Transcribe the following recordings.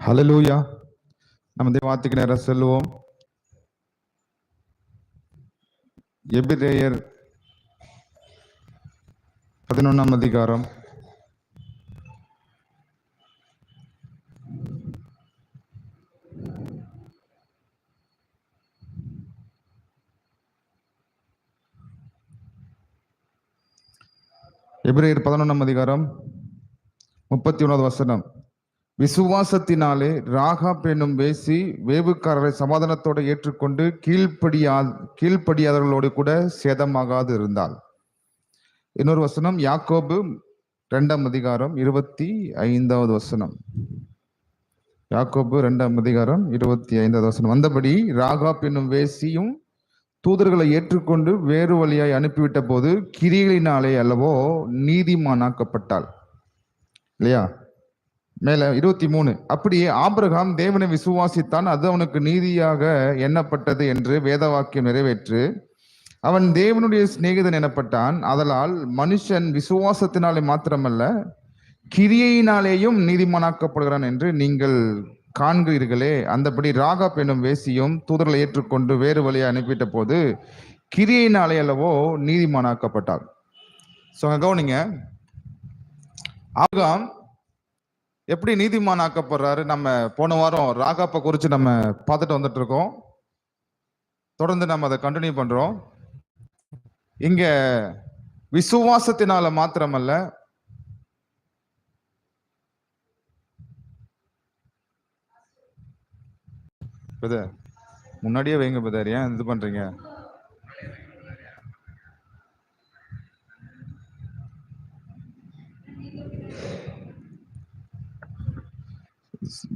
ஹல்லேலூயா. நம்ம தேவாத்துக்கு நேரம் செல்வோம். எபிரேயர் 11ஆம் அதிகாரம். எபிரேயர் 11ஆம் அதிகாரம் 31வது வசனம். விசுவாசத்தினாலே ராகாப் என்னும் வேசி வேவுக்காரரை சமாதானத்தோடு ஏற்றுக்கொண்டு கீழ்ப்படியாதவர்களோடு கூட சேதமாகாது இருந்தாள். இன்னொரு வசனம் யாக்கோபு 2ஆம் அதிகாரம் 25வது வசனம். யாக்கோபு 2ஆம் அதிகாரம் 25வது வசனம். வந்தபடி ராகாப் என்னும் வேசியும் தூதர்களை ஏற்றுக்கொண்டு வேறு வழியாய் அனுப்பிவிட்ட போது கிரியைகளினாலே அல்லவோ நீதிமானாக்கப்பட்டாள். இல்லையா? மேல 23. அப்படியே ஆபிரகாம் தேவனை விசுவாசித்தான், அது அவனுக்கு நீதியாக எண்ணப்பட்டது என்று வேத வாக்கியம் நிறைவேற்று அவன் தேவனுடைய சிநேகிதன் எனப்பட்டான். அதனால் மனுஷன் விசுவாசத்தினாலே மாத்திரமல்ல கிரியையினாலேயும் நீதிமானாக்கப்படுகிறான் என்று நீங்கள் காண்கிறீர்களே. அந்தபடி ராகாப் என்னும் வேசியும் தூதர்களை ஏற்றுக்கொண்டு வேறு வழியை அனுப்பிட்ட போது கிரியையினாலே அல்லவோ நீதிமானாக்கப்பட்டாள். கவனிங்க, ஆபிரகாம் எப்படி நீதிமான் ஆக்கப்படுறாரு? நம்ம போன வாரம் ராகாப்பை குறித்து நம்ம பார்த்துட்டு வந்துட்டு இருக்கோம். தொடர்ந்து நம்ம அதை கண்டினியூ பண்றோம். இங்க விசுவாசத்தினால மாத்திரமல்ல, பிரதர் முன்னாடியே வைங்க பிரதர், ஏன் இது பண்றீங்க?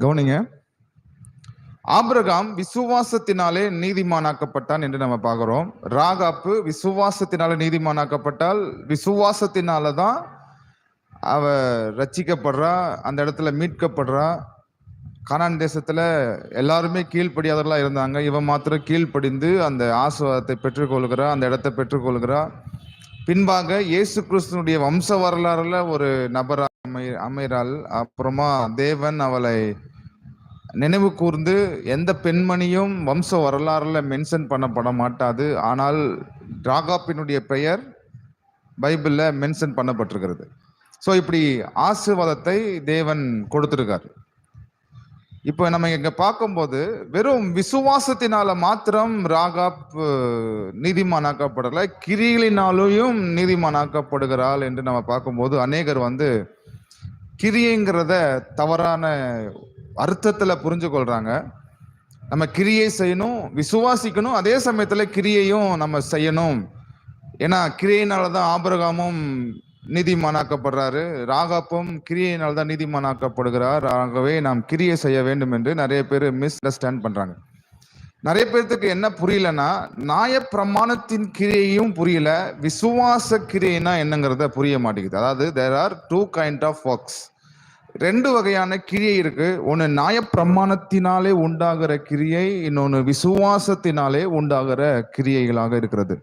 கவனிங்க, ஆபிரகாம் விசுவாசத்தினாலே நீதிமானாக்கப்பட்டான் என்று நம்ம பார்க்கிறோம். ராகாப்பு விசுவாசத்தினாலே நீதிமானாக்கப்பட்டால், விசுவாசத்தினாலதான் அவ ரட்சிக்கப்படுறா, அந்த இடத்துல மீட்கப்படுறா. கானான் தேசத்துல எல்லாருமே கீழ்ப்படியாதவர்களா இருந்தாங்க, இவன் மாத்திரம் கீழ்ப்படிந்து அந்த ஆசீர்வாதத்தை பெற்றுக்கொள்கிறா, அந்த இடத்தை பெற்றுக்கொள்கிறா. பின்பாக இயேசு கிறிஸ்துனுடைய வம்ச வரலாறுல ஒரு நபரா அமைறாள். அப்புறமா தேவன் அவளை நினைவு கூர்ந்து, எந்த பெண்மணியும் வம்ச வரலாறுல மென்ஷன் பண்ணப்பட மாட்டாது, ஆனால் ராகாப்பினுடைய பெயர் பைபிள்ல மென்ஷன் பண்ணப்பட்டிருக்கிறது. ஸோ இப்படி ஆசீர்வாதத்தை தேவன் கொடுத்திருக்காரு. இப்போ நம்ம இங்க பார்க்கும்போது வெறும் விசுவாசத்தினால மாத்திரம் ராகாப் நீதிமானாக்கப்படலை, கிரியைகளினாலும் நீதிமானாக்கப்படுகிறாள் என்று நம்ம பார்க்கும்போது அநேகர் கிரியைங்கிறத தவறான அர்த்தத்துல புரிஞ்சு கொள்றாங்க. நம்ம கிரியை செய்யணும், விசுவாசிக்கணும், அதே சமயத்துல கிரியையும் நம்ம செய்யணும். ஏன்னா கிரியையினாலதான் ஆபிரகாமும் நீதிமானாக்கப்படுறாரு, ராகாப்பும் கிரியையினால்தான் நீதிமானாக்கப்படுகிறார். ஆகவே நாம் கிரியை செய்ய வேண்டும் என்று நிறைய பேர் மிஸ் அண்டர்ஸ்டாண்ட் பண்றாங்க. நிறைய பேர்த்துக்கு என்ன புரியலன்னா, நியாய பிரமாணத்தின் கிரியையும் புரியல, விசுவாச கிரியைனா என்னங்கிறத புரிய மாட்டேங்குது. அதாவது there are two kind of works. ரெண்டு வகையான கிரியை இருக்கு. ஒன்னு நியாய பிரமாணத்தினாலே உண்டாகிற கிரியை, இன்னொன்னு விசுவாசத்தினாலே உண்டாகிற கிரியைகளாக இருக்கிறது.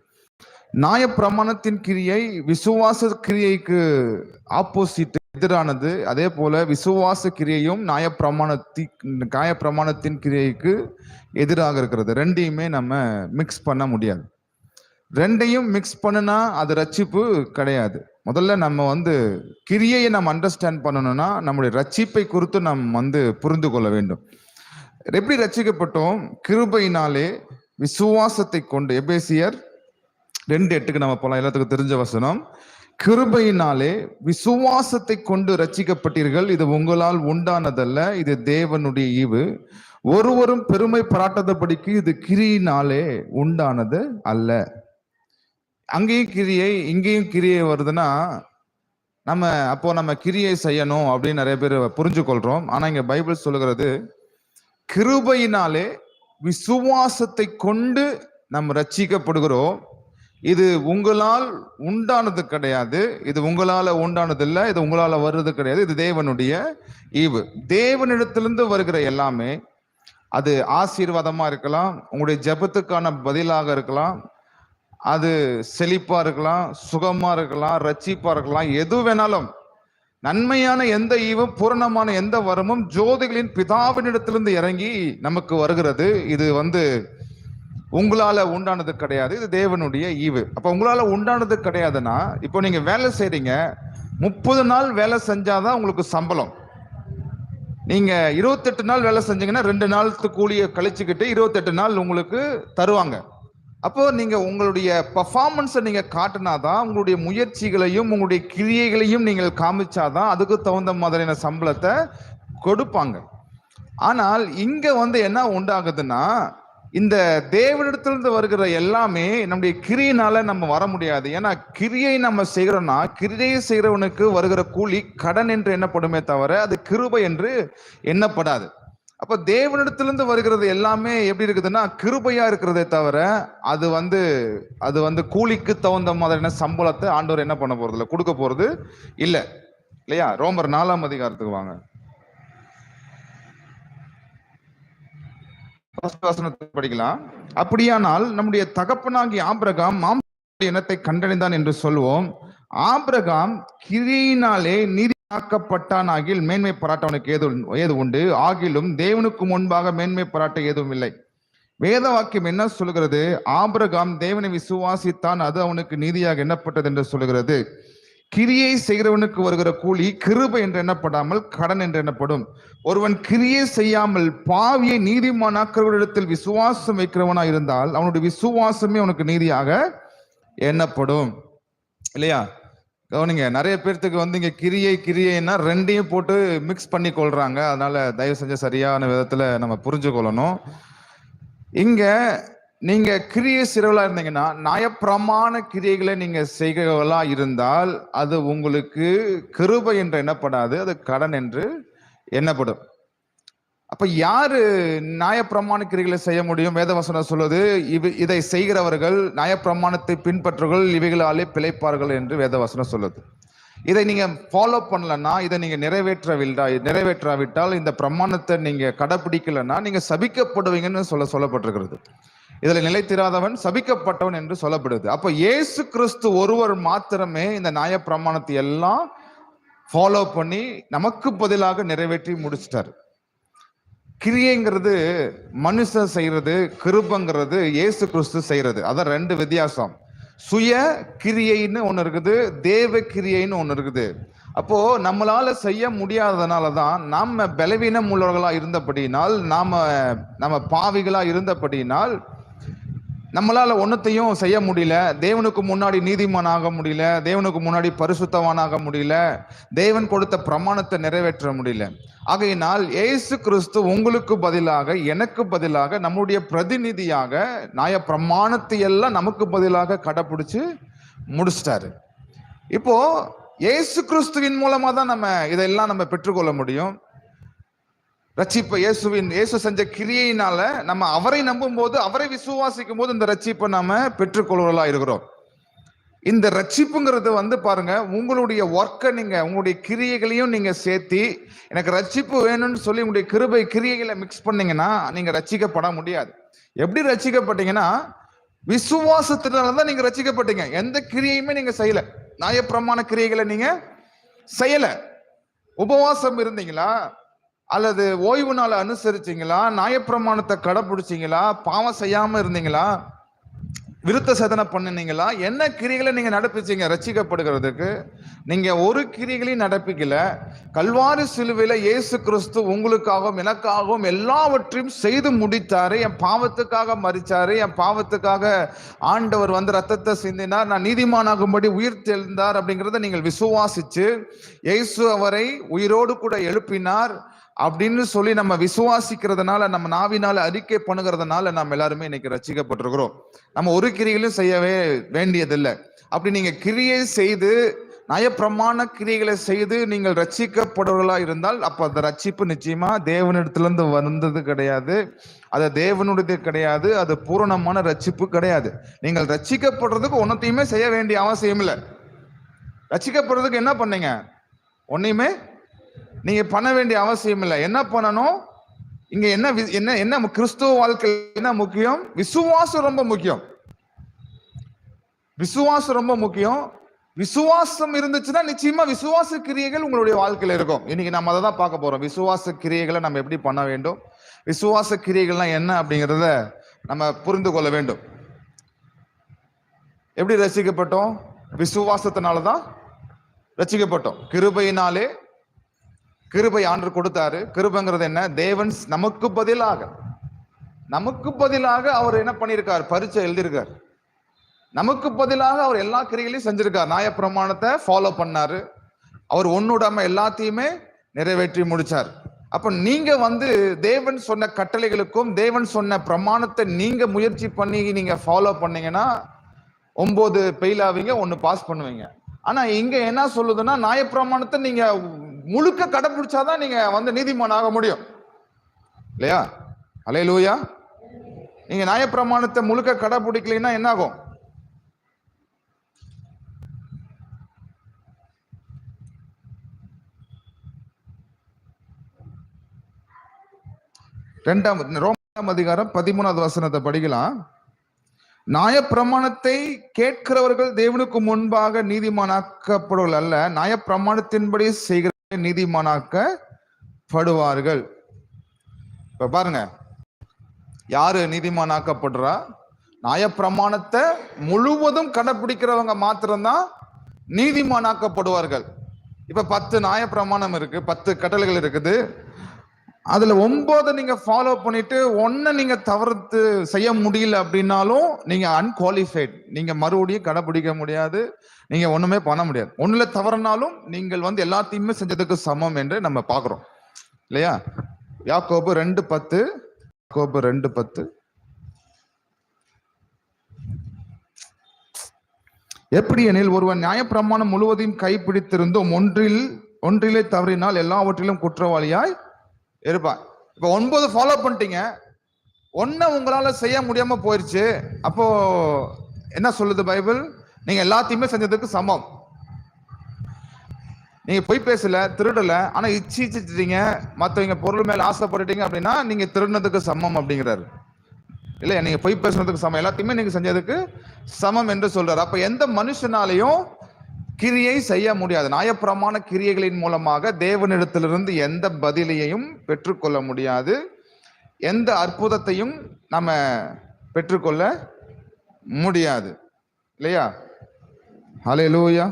நியாய பிரமாணத்தின் கிரியை விசுவாச கிரியைக்கு ஆப்போசிட், எதிரானது. அதே போல விசுவாச கிரியையும் நியாய பிரமாணத்தின் கிரியைக்கு எதிராக இருக்கிறது. ரெண்டையுமே நம்ம மிக்ஸ் பண்ண முடியாது. ரெண்டையும் மிக்ஸ் பண்ணுனா அது ரட்சிப்பு கிடையாது. முதல்ல நம்ம கிரியையை நம்ம அண்டர்ஸ்டாண்ட் பண்ணணும்னா நம்முடைய ரட்சிப்பை குறித்து நம்ம புரிந்து கொள்ள வேண்டும். எப்படி ரட்சிக்கப்பட்டோம்? கிருபையினாலே விசுவாசத்தை கொண்டு. எபேசியர் 2:8 நம்ம போலாம், எல்லாத்துக்கும் தெரிஞ்ச வசனம். கிருபையினாலே விசுவாசத்தை கொண்டு ரட்சிக்கப்பட்டீர்கள், இது உங்களால் உண்டானதல்ல, இது தேவனுடைய ஈவு, ஒருவரும் பெருமை பாராட்டாதபடிக்கு இது கிரியினாலே உண்டானது அல்ல. அங்கேயும் கிரியை, இங்கேயும் கிரியை வருதுன்னா நம்ம கிரியை செய்யணும் அப்படின்னு நிறைய பேர் புரிஞ்சு கொள்றோம். ஆனா இங்க பைபிள் சொல்லுகிறது, கிருபையினாலே விசுவாசத்தை கொண்டு நம்ம ரட்சிக்கப்படுகிறோம், இது உங்களால் உண்டானது கிடையாது, இது உங்களால உண்டானது இல்லை, இது உங்களால வர்றது கிடையாது, இது தேவனுடைய ஈவு. தேவனிடத்திலிருந்து வருகிற எல்லாமே, அது ஆசீர்வாதமா இருக்கலாம், உங்களுடைய ஜெபத்துக்கான பதிலாக இருக்கலாம், அது செழிப்பா இருக்கலாம், சுகமா இருக்கலாம், ரட்சிப்பா இருக்கலாம், எது வேணாலும் நன்மையான எந்த ஈவும் பூரணமான எந்த வரமும் ஜோதிகளின் பிதாவினிடத்திலிருந்து இறங்கி நமக்கு வருகிறது. இது உங்களால உண்டானது கிடையாது, இது தேவனுடைய ஈவு. அப்ப உங்களால உண்டானது கிடையாதுன்னா, இப்போ நீங்க வேலை செய்றீங்க, 30 நாள் வேலை செஞ்சாதான் உங்களுக்கு சம்பளம். நீங்க 28 நாள் வேலை செஞ்சீங்கன்னா 2 நாள் கூலியை கழிச்சுக்கிட்டு 28 நாள் உங்களுக்கு தருவாங்க. அப்போ நீங்க உங்களுடைய பர்ஃபார்மன்ஸை நீங்க காட்டினாதான், உங்களுடைய முயற்சிகளையும் உங்களுடைய கிரியைகளையும் நீங்கள் காமிச்சாதான் அதுக்கு தகுந்த மாதிரியான சம்பளத்தை கொடுப்பாங்க. ஆனால் இங்க என்ன உண்டாகுதுன்னா, இந்த தேவனிடத்திலிருந்து வருகிற எல்லாமே நம்முடைய கிரியினால நம்ம வர முடியாது. ஏன்னா கிரியை நம்ம செய்கிறோம்னா, கிரியை செய்கிறவனுக்கு வருகிற கூலி கடன் என்று எண்ணப்படுமே தவிர அது கிருபை என்று எண்ணப்படாது. அப்ப தேவனிடத்திலிருந்து வருகிறது எல்லாமே எப்படி இருக்குதுன்னா கிருபையா இருக்கிறதே தவிர அது கூலிக்கு தகுந்த மாதிரியான சம்பளத்தை ஆண்டவர் என்ன பண்ண போறது இல்லை, கொடுக்க போறது இல்லை, இல்லையா? ரோமர் 4ஆம் அதிகாரத்துக்கு வாங்க. படிக்கலாம். அப்படியானால் நம்முடைய தகப்பனாகிய ஆபிரகாம் மாம்ச இனத்தை கண்டடைந்தான் என்று சொல்வோம். ஆபிரகாம் கிரியினாலே நீதியாக்கப்பட்டான் ஆகில் மேன்மை பாராட்டவனுக்கு ஏது உண்டு? ஆகிலும் தேவனுக்கு முன்பாக மேன்மை பாராட்ட எதுவும் இல்லை. வேத வாக்கியம் என்ன சொல்கிறது? ஆபிரகாம் தேவனை விசுவாசித்தான், அது அவனுக்கு நீதியாக எண்ணப்பட்டது என்று சொல்கிறது. கிரியை செய்கிறவனுக்கு வருகிற கூலி கிருபை என்று எண்ணப்படாமல் கடன் என்று எண்ணப்படும். ஒருவன் கிரியை செய்யாமல் பாவியை நீதிமானாக்கிறவரிடத்தில் விசுவாசம் வைக்கிறவனா இருந்தால் அவனுடைய விசுவாசமே அவனுக்கு நீதியாக எண்ணப்படும், இல்லையா? கவனிங்க, நிறைய பேர்த்துக்கு இங்க கிரியைன்னா ரெண்டையும் போட்டு மிக்ஸ் பண்ணி கொள்றாங்க. அதனால தயவு செஞ்ச சரியான விதத்துல நம்ம புரிஞ்சு கொள்ளணும். இங்க நீங்க கிரியை செய்றவளா இருந்தீங்கன்னா, நியாயப்பிரமாண கிரியைகளை நீங்க செய்கிறவளா இருந்தால் அது உங்களுக்கு கிருபை என்று எண்ணப்படாது, அது கடன் என்று எண்ணப்படும். அப்ப யாரு நியாயப்பிரமாண கிரிகளை செய்ய முடியும்? வேதவசனம் சொல்வது இதை செய்கிறவர்கள், நியாயப்பிரமாணத்தை பின்பற்றுகள் இவைகளாலே பிழைப்பார்கள் என்று வேதவசனம் சொல்லுது. இதை நீங்க ஃபாலோ பண்ணலன்னா, இதை நீங்க நிறைவேற்றாவிட்டால், இந்த பிரமாணத்தை நீங்க கடைபிடிக்கலன்னா நீங்க சபிக்கப்படுவீங்கன்னு சொல்லப்பட்டிருக்கிறது. இதுல நிலைத்திராதவன் சபிக்கப்பட்டவன் என்று சொல்லப்படுது. அப்ப இயேசு கிறிஸ்து ஒருவர் மாத்திரமே இந்த நியாய பிரமாணத்தை எல்லாம் ஃபாலோ பண்ணி நமக்கு பதிலாக நிறைவேற்றி முடிச்சிட்டாரு. கிரியைங்கிறது மனுஷன் செய்யறது, கிருபங்கிறது இயேசு கிறிஸ்து செய்யறது. அதான் ரெண்டு வித்தியாசம். சுய கிரியைன்னு ஒண்ணு இருக்குது, தேவ கிரியைன்னு ஒண்ணு இருக்குது. அப்போ நம்மளால செய்ய முடியாததுனாலதான், நாம பலவீனம் உள்ளவர்களா இருந்தபடினால், நாம பாவிகளா இருந்தபடினால் நம்மளால ஒன்னத்தையும் செய்ய முடியல. தேவனுக்கு முன்னாடி நீதிமான் ஆக முடியல, தேவனுக்கு முன்னாடி பரிசுத்தவானாக முடியல, தேவன் கொடுத்த பிரமாணத்தை நிறைவேற்ற முடியல. ஆகையினால் இயேசு கிறிஸ்து உங்களுக்கு பதிலாக, எனக்கு பதிலாக, நம்முடைய பிரதிநிதியாக நியாய பிரமாணத்தை எல்லாம் நமக்கு பதிலாக கடைபிடிச்சு முடிச்சிட்டாரு. இப்போ இயேசு கிறிஸ்துவின் மூலமா தான் நம்ம இதெல்லாம் நம்ம பெற்றுக்கொள்ள முடியும். ரட்சிப்பை இயேசு செஞ்ச கிரியையினால நம்ம அவரை நம்பும் போது, அவரை விசுவாசிக்கும் போது இந்த ரட்சிப்பை நாம பெற்றுக்கொள்வதா இருக்கிறோம். இந்த ரட்சிப்புங்கிறது பாருங்க, உங்களுடைய ஒர்க்கை நீங்க உங்களுடைய கிரியைகளையும் நீங்க சேர்த்தி எனக்கு ரட்சிப்பு வேணும்னு சொல்லி உங்களுடைய கிருபை கிரியைகளை மிக்ஸ் பண்ணீங்கன்னா நீங்க ரட்சிக்கப்பட முடியாது. எப்படி ரட்சிக்கப்பட்டீங்கன்னா, விசுவாசத்தினாலதான் நீங்க ரட்சிக்கப்பட்டீங்க. எந்த கிரியையுமே நீங்க செய்யல, நியாயப்பிரமாண கிரியைகளை நீங்க செய்யல. உபவாசம் இருந்தீங்களா, அல்லது ஓய்வு நாளை அனுசரிச்சீங்களா, நியாயப்பிரமாணத்தை கடைபிடிச்சீங்களா, பாவம் செய்யாம இருந்தீங்களா, விருத்த சேதனை பண்ணினீங்களா, என்ன கிரிகளை நீங்க நடப்பிச்சீங்க ரட்சிக்கப்படுகிறதுக்கு? நீங்க ஒரு கிரிகளையும் நடப்பிக்கல. கல்வாரி சிலுவையில இயேசு கிறிஸ்து உங்களுக்காகவும் எனக்காகவும் எல்லாவற்றையும் செய்து முடித்தாரு. என் பாவத்துக்காக மரிச்சாரு, என் பாவத்துக்காக ஆண்டவர் ரத்தத்தை சிந்தினார், நான் நீதிமானாகும்படி உயிர் தெழுந்தார் அப்படிங்கிறத நீங்கள் விசுவாசிச்சு இயேசு அவரை உயிரோடு கூட எழுப்பினார் அப்படின்னு சொல்லி நம்ம விசுவாசிக்கிறதுனால, நம்ம நாவினால அறிக்கை பண்ணுகிறதுனால நம்ம எல்லாருமே இன்னைக்கு ரட்சிக்கப்பட்டிருக்கிறோம். நம்ம ஒரு கிரியைகளும் செய்யவே வேண்டியதில்லை. அப்படி நீங்க கிரியை செய்து, நியாயப்பிரமாண கிரியைகளை செய்து நீங்கள் ரட்சிக்கப்படுவர்களா இருந்தால், அப்ப அந்த ரட்சிப்பு நிச்சயமா தேவனிடத்திலிருந்து வந்தது கிடையாது, அது தேவனுடையது கிடையாது, அது பூரணமான ரட்சிப்பு கிடையாது. நீங்கள் ரட்சிக்கப்படுறதுக்கு ஒன்னத்தையுமே செய்ய வேண்டிய அவசியம் இல்லை. ரட்சிக்கப்படுறதுக்கு என்ன பண்ணீங்க? ஒன்னையுமே நீங்க பண்ண வேண்டிய அவசியம் இல்லை. என்ன பண்ணணும்? இங்க என்ன கிறிஸ்துவ வாழ்க்கை என்ன முக்கியம்? விசுவாசம் ரொம்ப முக்கியம். விசுவாசம் ரொம்ப முக்கியம். விசுவாசம் இருந்துச்சுன்னா நிச்சயமா விசுவாச கிரியைகள் உங்களுடைய வாழ்க்கையில இருக்கும். இன்னைக்கு நம்ம அதை தான் பார்க்க போறோம். விசுவாச கிரியைகளை நம்ம எப்படி பண்ண வேண்டும், விசுவாச கிரியைகள்லாம் என்ன அப்படிங்கிறத நம்ம புரிந்து கொள்ள வேண்டும். எப்படி ரசிக்கப்பட்டோம்? விசுவாசத்தினாலதான் ரசிக்கப்பட்டோம். கிருபையினாலே, கிருபை ஆண்டு கொடுத்தாரு. கிருபைங்கிறது என்ன? தேவன் நமக்கு பதிலாக அவர் என்ன பண்ணியிருக்கார்? பரீட்சை எழுதியிருக்கார். நமக்கு பதிலாக அவர் எல்லா கிரியைகளையும் செஞ்சிருக்கார். நியாயப்பிரமாணத்தை ஃபாலோ பண்ணாரு. அவர் ஒன்னுடாம எல்லாத்தையுமே நிறைவேற்றி முடிச்சார். அப்ப நீங்க தேவன் சொன்ன கட்டளைகளுக்கும் தேவன் சொன்ன பிரமாணத்தை நீங்க முயற்சி பண்ணி நீங்க ஃபாலோ பண்ணீங்கன்னா 9 ஃபெயில் ஆவீங்க, 1 பாஸ் பண்ணுவீங்க. ஆனா இங்க என்ன சொல்லுதுன்னா, நியாயப்பிரமாணத்தை நீங்க முழுக்க கடைபிடிச்சாதான் நீங்க நீதிமான் ஆக முடியும் இல்லையா? அல்லேலூயா. நீங்க நியாயப்பிரமாணத்தை முழுக்க கடைபிடிக்கலைன்னா என்ன ஆகும்? ரோமர் அதிகாரம் 13வது வசனத்தை படிக்கலாம். நியாயப்பிரமாணத்தை கேட்கிறவர்கள் தேவனுக்கு முன்பாக நீதிமானாக்கப்படுவர்கள் அல்ல, நியாயப்பிரமாணத்தின்படி செய்கிற நீதிமானாக்கப்படுவார்கள். இப்ப பாருங்க, யாரு நீதிமானாக்கப்படுறா? நியாயப்பிரமாணத்தை முழுவதும் கடைபிடிக்கிறவங்க மாத்திரம்தான் நீதிமானாக்கப்படுவார்கள். இப்ப 10 நியாயப்பிரமாணம் இருக்கு, 10 கட்டளைகள் இருக்குது. அதுல 9 நீங்க ஃபாலோ பண்ணிட்டு 1 நீங்க தவிர்த்து செய்ய முடியல அப்படின்னாலும் நீங்க அன்குவாலிஃபைட். நீங்க மறுபடியும் கடைபிடிக்க முடியாது, நீங்க ஒண்ணுமே பண்ண முடியாது. 1ல தவறுனாலும் நீங்கள் எல்லாத்தையுமே செஞ்சதுக்கு சமம் என்று நம்ம பாக்குறோம் இல்லையா? யாக்கோபு 2:10, யாக்கோபு 2:10. எப்படி எனில் ஒருவன் நியாயப்பிரமாணம் முழுவதையும் கைப்பிடித்திருந்தும் ஒன்றிலே தவறினால் எல்லாவற்றிலும் குற்றவாளியாய் இருப்பான். இப்ப 9 ஃபாலோ பண்ணிட்டீங்க, 1 உங்களால செய்ய முடியாம போயிருச்சு. அப்போ என்ன சொல்லுது பைபிள்? நீங்க எல்லாத்தையுமே செஞ்சதுக்கு சமம். நீங்க பொய் பேசல, திருடல, ஆனா இச்சிச்சிட்டீங்க, மத்தவங்க பொருள் மேல ஆசைப்பட்டுட்டீங்க அப்படின்னா நீங்க திருடினதுக்கு சமம் அப்படிங்கிறாரு இல்லையா? நீங்க பொய் பேசுனதுக்கு சமம், எல்லாத்தையுமே நீங்க செஞ்சதுக்கு சமம் என்று சொல்றாரு. அப்ப எந்த மனுஷனாலையும் கிரியை செய்ய முடியாது. நியாயப்பிரமாண கிரியைகளின் மூலமாக தேவனிடத்திலிருந்து எந்த பதிலையும் பெற்றுக்கொள்ள முடியாது, எந்த அற்புதத்தையும் நம்ம பெற்றுக்கொள்ள முடியாது இல்லையா? ஹல்லேலூயா.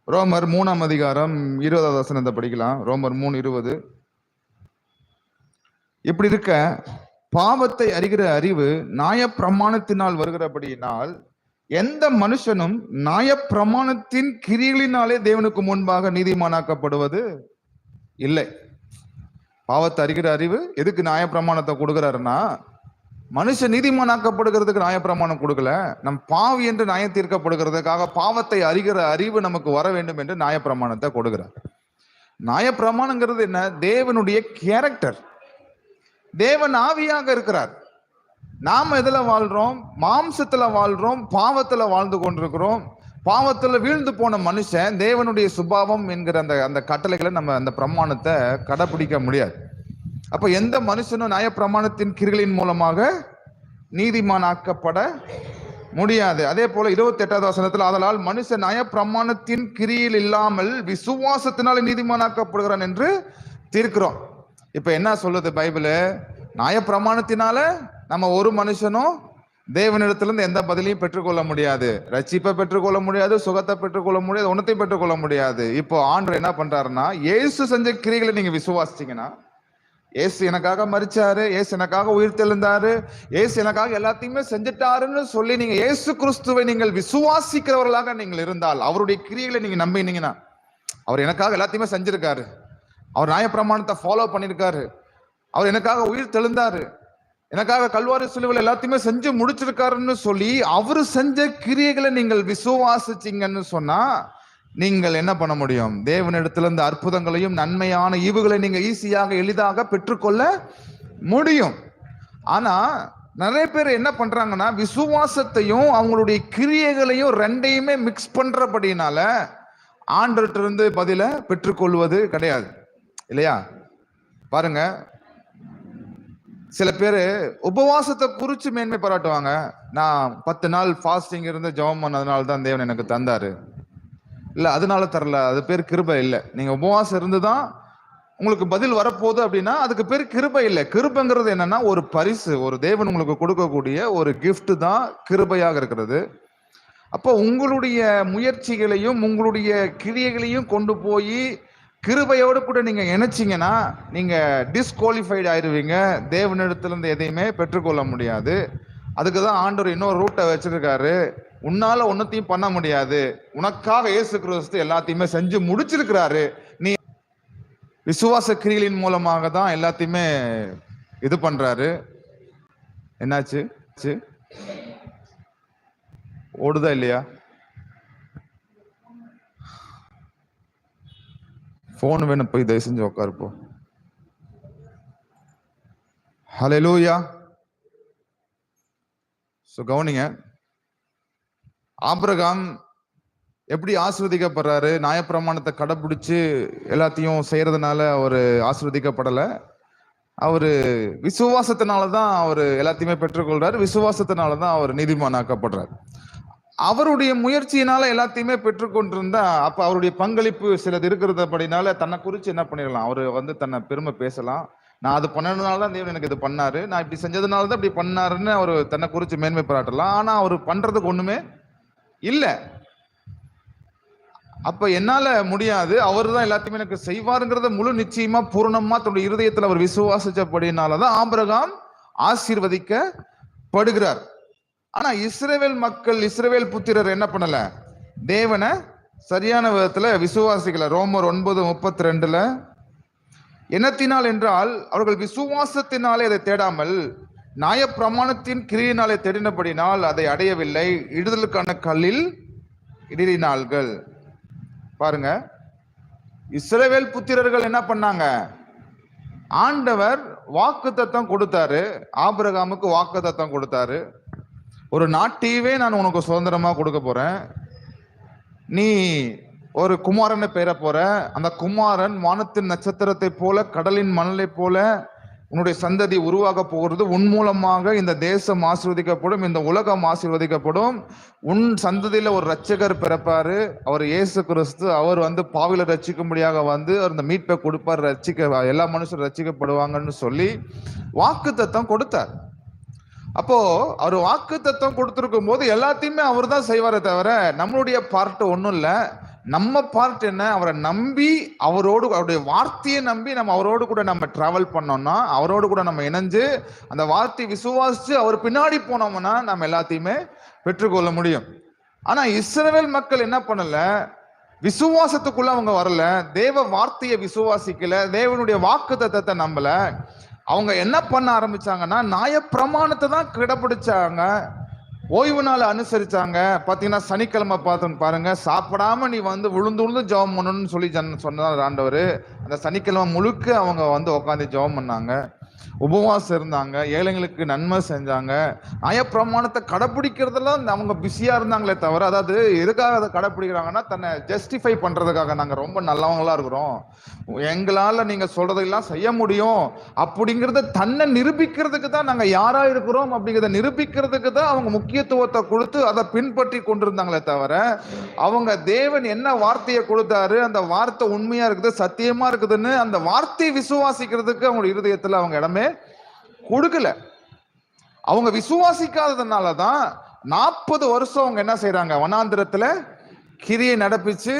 ரோமர் 3ஆம் அதிகாரம் 20வது வசனத்தை படிக்கலாம். ரோமர் 3:20. இப்படி இருக்க பாவத்தை அறிகிற அறிவு நியாயப்பிரமாணத்தினால் வருகிறபடியினால் எந்த மனுஷனும் நியாயப்பிரமாணத்தின் கிரியைகளினாலே தேவனுக்கு முன்பாக நீதிமானாக்கப்படுவது இல்லை. பாவத்தை அறிகிற அறிவு எதுக்கு நியாயப்பிரமாணத்தை கொடுக்கிறாருன்னா, மனுஷன் நீதிமானாக்கப்படுகிறதுக்கு நியாயப்பிரமாணம் கொடுக்கல, நம் பாவி என்று நியாயம் தீர்க்கப்படுகிறதுக்காக பாவத்தை அறிகிற அறிவு நமக்கு வர வேண்டும் என்று நியாயப்பிரமாணத்தை கொடுக்கிறார். நியாயப்பிரமாணங்கிறது என்ன? தேவனுடைய கேரக்டர். தேவன் ஆவியாக இருக்கிறார். நாம எதுல வாழ்றோம்? மாம்சத்துல வாழ்றோம், பாவத்துல வாழ்ந்து கொண்டிருக்கிறோம். பாவத்துல வீழ்ந்து போன மனுஷன் தேவனுடைய சுபாவம் என்கிற அந்த கட்டளைகளை நம்ம அந்த பிரமாணத்தை கடைபிடிக்க முடியாது. அப்ப எந்த மனுஷனும் நியாயப்பிரமாணத்தின் கிரிகளின் மூலமாக நீதிமானாக்கப்பட முடியாது. அதே போல 28வது வசனத்தில், ஆதலால் மனுஷன் நியாயப்பிரமாணத்தின் கிரியில் இல்லாமல் விசுவாசத்தினால நீதிமானாக்கப்படுகிறான் என்று தீர்க்கிறோம். இப்ப என்ன சொல்லுது பைபிள்? நியாயப்பிரமாணத்தினால நம்ம ஒரு மனுஷனும் தேவனிடத்திலிருந்து எந்த பதிலையும் பெற்றுக்கொள்ள முடியாது. ரட்சிப்பை பெற்றுக்கொள்ள முடியாது, சுகத்தை பெற்றுக்கொள்ள முடியாது, ஒன்னத்தையும் பெற்றுக்கொள்ள முடியாது. இப்போ ஆண்டவர் என்ன பண்றாருன்னா, இயேசு செஞ்ச கிரிகளை நீங்க விசுவாசிச்சீங்கன்னா, ஏசு எனக்காக மரிச்சாரு, ஏசு எனக்காக உயிர் தெழுந்தாரு, ஏசு எனக்காக எல்லாத்தையுமே செஞ்சுட்டாருன்னு சொல்லி நீங்க ஏசு கிறிஸ்துவை நீங்கள் விசுவாசிக்கிறவர்களாக நீங்கள் இருந்தால், அவருடைய கிரியைகளை நீங்க நம்பினீங்கன்னா, அவர் எனக்காக எல்லாத்தையுமே செஞ்சிருக்காரு, அவர் நியாயப்பிரமாணத்தை ஃபாலோ பண்ணிருக்காரு, அவர் எனக்காக உயிர் தெழுந்தாரு, எனக்காக கல்வாரி சிலுவையில் எல்லாத்தையுமே செஞ்சு முடிச்சிருக்காருன்னு சொல்லி அவரு செஞ்ச கிரியைகளை நீங்கள் விசுவாசிச்சீங்கன்னு சொன்னா நீங்கள் என்ன பண்ண முடியும்? தேவனிடத்திலிருந்து அற்புதங்களையும் நன்மையான ஈவுகளை நீங்க ஈஸியாக எளிதாக பெற்றுக்கொள்ள முடியும். ஆனா நிறைய பேர் என்ன பண்றாங்கன்னா, விசுவாசத்தையும் அவங்களுடைய கிரியைகளையும் ரெண்டையுமே மிக்ஸ் பண்றபடினால ஆண்டவர்கிட்ட இருந்து பதில பெற்றுக்கொள்வது கிடையாது இல்லையா? பாருங்க, சில பேர் உபவாசத்தை குறிச்சு மேன்மை பாராட்டுவாங்க. நான் 10 நாள் ஃபாஸ்டிங் இருந்து ஜெபம் பண்ணதுனால தான் தேவன் எனக்கு தந்தாரு. இல்ல அதனால தரல, அது பேர் கிருபை இல்லை. நீங்க உபவாசம் இருந்துதான் உங்களுக்கு பதில் வரப்போகுது அப்படின்னா அதுக்கு பேர் கிருபை இல்லை. கிருபைங்கிறது என்னன்னா ஒரு பரிசு, ஒரு தேவன் உங்களுக்கு கொடுக்கக்கூடிய ஒரு கிஃப்ட் தான் கிருபையாக இருக்கிறது. அப்போ உங்களுடைய முயற்சிகளையும் உங்களுடைய கிரியைகளையும் கொண்டு போய் கிருபையோடு கூட நீங்க இணைச்சிங்கன்னா நீங்க டிஸ்குவாலிஃபைடு ஆயிடுவீங்க. தேவனிடத்திலிருந்து எதையுமே பெற்றுக்கொள்ள முடியாது. அதுக்கு தான் ஆண்டவர் இன்னொரு ரூட்டை வச்சிருக்காரு. உன்னால ஒன்னத்தையும் பண்ண முடியாது, உனக்காக இயேசு கிறிஸ்து எல்லாத்தையுமே செஞ்சு முடிச்சிருக்கிறாரு. நீ விசுவாச கிரியைகளின் மூலமாக தான் எல்லாத்தையுமே இது பண்றாரு. என்னாச்சு? ஓடுதா இல்லையா? போன் வேணும், போய் தயவு செஞ்சு உட்காருப்போ. ஹல்லேலூயா. சோ கவனிங்க, ஆபிரகாம் எப்படி ஆசீர்வதிக்கப்படுறாரு? நியாயப்பிரமாணத்தை கடைபிடிச்சு எல்லாத்தையும் செய்யறதுனால அவரு ஆசீர்வதிக்கப்படல. அவரு விசுவாசத்தினாலதான் அவரு எல்லாத்தையுமே பெற்றுக்கொள்றாரு. விசுவாசத்தினாலதான் அவர் நீதிமானாக்கப்படுறாரு. அவருடைய முயற்சியினால எல்லாத்தையுமே பெற்றுக்கொண்டிருந்தா அப்ப அவருடைய பங்களிப்பு சிலது இருக்கிறதபடினால தன்னை குறிச்சு என்ன பண்ணிடலாம், அவரு தன்னை பெருமை பேசலாம். நான் அது பண்ணதுனால தான் தேவன் எனக்கு இது பண்ணாரு, நான் இப்படி செஞ்சதுனால தான் இப்படி பண்ணாருன்னு அவர் தன்னை குறிச்சு மேன்மை பாராட்டலாம். ஆனா அவர் பண்றதுக்கு ஒண்ணுமே இல்ல. அப்ப என்னால முடியாது, அவர் தான் எல்லாத்தையுமே எனக்கு செய்வாருங்கிறத முழு நிச்சயமா பூரணமா தன்னுடைய இருதயத்தில் அவர் விசுவாசிச்சபடினாலதான் ஆபிரகாம் ஆசீர்வதிக்கப்படுகிறார். ஆனா இஸ்ரவேல் மக்கள், இஸ்ரவேல் புத்திரர் என்ன பண்ணல? தேவனை சரியான விதத்துல விசுவாசிக்கல. ரோமர் 9:32 என்னத்தினால் என்றால் அவர்கள் விசுவாசத்தினாலே அதை தேடாமல் நியாயப்பிரமாணத்தின் கிரியினாலே தேடினபடினால் அதை அடையவில்லை, இடுதலுக்கான கல்லில் இடறினார்கள். பாருங்க, இஸ்ரவேல் புத்திரர்கள் என்ன பண்ணாங்க? ஆண்டவர் வாக்குத்தத்தம் கொடுத்தாரு, ஆபிரகாமுக்கு வாக்குத்தத்தம் கொடுத்தாரு. ஒரு நாட்டையவே நான் உனக்கு சுதந்திரமா கொடுக்க போறேன், நீ ஒரு குமாரனை பெற போற, அந்த குமாரன் வானத்தின் நட்சத்திரத்தை போல கடலின் மணலை போல உன்னுடைய சந்ததி உருவாக போகிறது, உன் மூலமாக இந்த தேசம் ஆசீர்வதிக்கப்படும், இந்த உலகம் ஆசீர்வதிக்கப்படும், உன் சந்ததியில ஒரு ரட்சகர் பிறப்பாரு, அவர் இயேசு கிறிஸ்து. அவர் பாவில ரட்சிக்கும்படியாக அந்த மீட்பை கொடுப்பார், எல்லா மனுஷரும் ரட்சிக்கப்படுவாங்கன்னு சொல்லி வாக்குத்தத்தம் கொடுத்தார். அப்போ அவர் வாக்குத்தத்தம் கொடுத்திருக்கும் போது எல்லாத்தையுமே அவர் தான் செய்வாரே தவிர நம்மளுடைய பார்ட் ஒன்றும் இல்லை. நம்ம பார்ட் என்ன? அவரை நம்பி, அவரோடு, அவருடைய வார்த்தையை நம்பி நம்ம அவரோடு கூட நம்ம டிராவல் பண்ணோம்னா, அவரோடு கூட நம்ம இணைஞ்சு அந்த வார்த்தையை விசுவாசிச்சு அவர் பின்னாடி போனோம்னா நம்ம எல்லாத்தையுமே பெற்றுக்கொள்ள முடியும். ஆனா இஸ்ரவேல் மக்கள் என்ன பண்ணல? விசுவாசத்துக்குள்ள அவங்க வரல, தேவ வார்த்தையை விசுவாசிக்கல, தேவனுடைய வாக்குத்தத்தத்தை நம்பல. அவங்க என்ன பண்ண ஆரம்பிச்சாங்கன்னா நியாயப்பிரமாணத்தை தான் கடைபிடிச்சாங்க, ஓய்வு நாள் அனுசரிச்சாங்க. பாத்தீங்கன்னா சனிக்கிழமை பாருங்க, சாப்பிடாம நீ விழுந்து விழுந்து ஜெபம் பண்ணணும்னு சொல்லி சொன்னார் ஆண்டவர். அந்த சனிக்கிழமை முழுக்க அவங்க உட்காந்து ஜெபம் பண்ணாங்க, உபவாசம் இருந்தாங்க, ஏழைங்களுக்கு நன்மை செஞ்சாங்க. நியாயப்பிரமாணத்தை கடைப்பிடிக்கிறதெல்லாம் அவங்க பிஸியா இருந்தாங்களே தவிர, அதாவது எதுக்காக அதை கடைப்பிடிக்கிறாங்கன்னா தன்னை ஜஸ்டிஃபை பண்றதுக்காக. நாங்க ரொம்ப நல்லவங்களா இருக்கிறோம், எங்களால நீங்க சொல்றதெல்லாம் செய்ய முடியும் அப்படிங்கிறத தன்னை நிரூபிக்கிறதுக்கு தான் நாங்க யாரா இருக்கிறோம் அப்படிங்கிறத நிரூபிக்கிறதுக்கு தான் அவங்க முக்கியத்துவத்தை கொடுத்து அதை பின்பற்றி கொண்டிருந்தாங்களே தவிர, அவங்க தேவன் என்ன வார்த்தையை கொடுத்தாரு, அந்த வார்த்தை உண்மையா இருக்குது, சத்தியமா இருக்குதுன்னு அந்த வார்த்தையை விசுவாசிக்கிறதுக்கு அவங்க இருதயத்துல அவங்க இடமே கொடுக்கல. அவங்க விசுவாசிக்காததுனாலதான் 40 வருஷம் அவங்க என்ன செய்யறாங்க? வனாந்திரத்துல கிரியை நடப்பிச்சு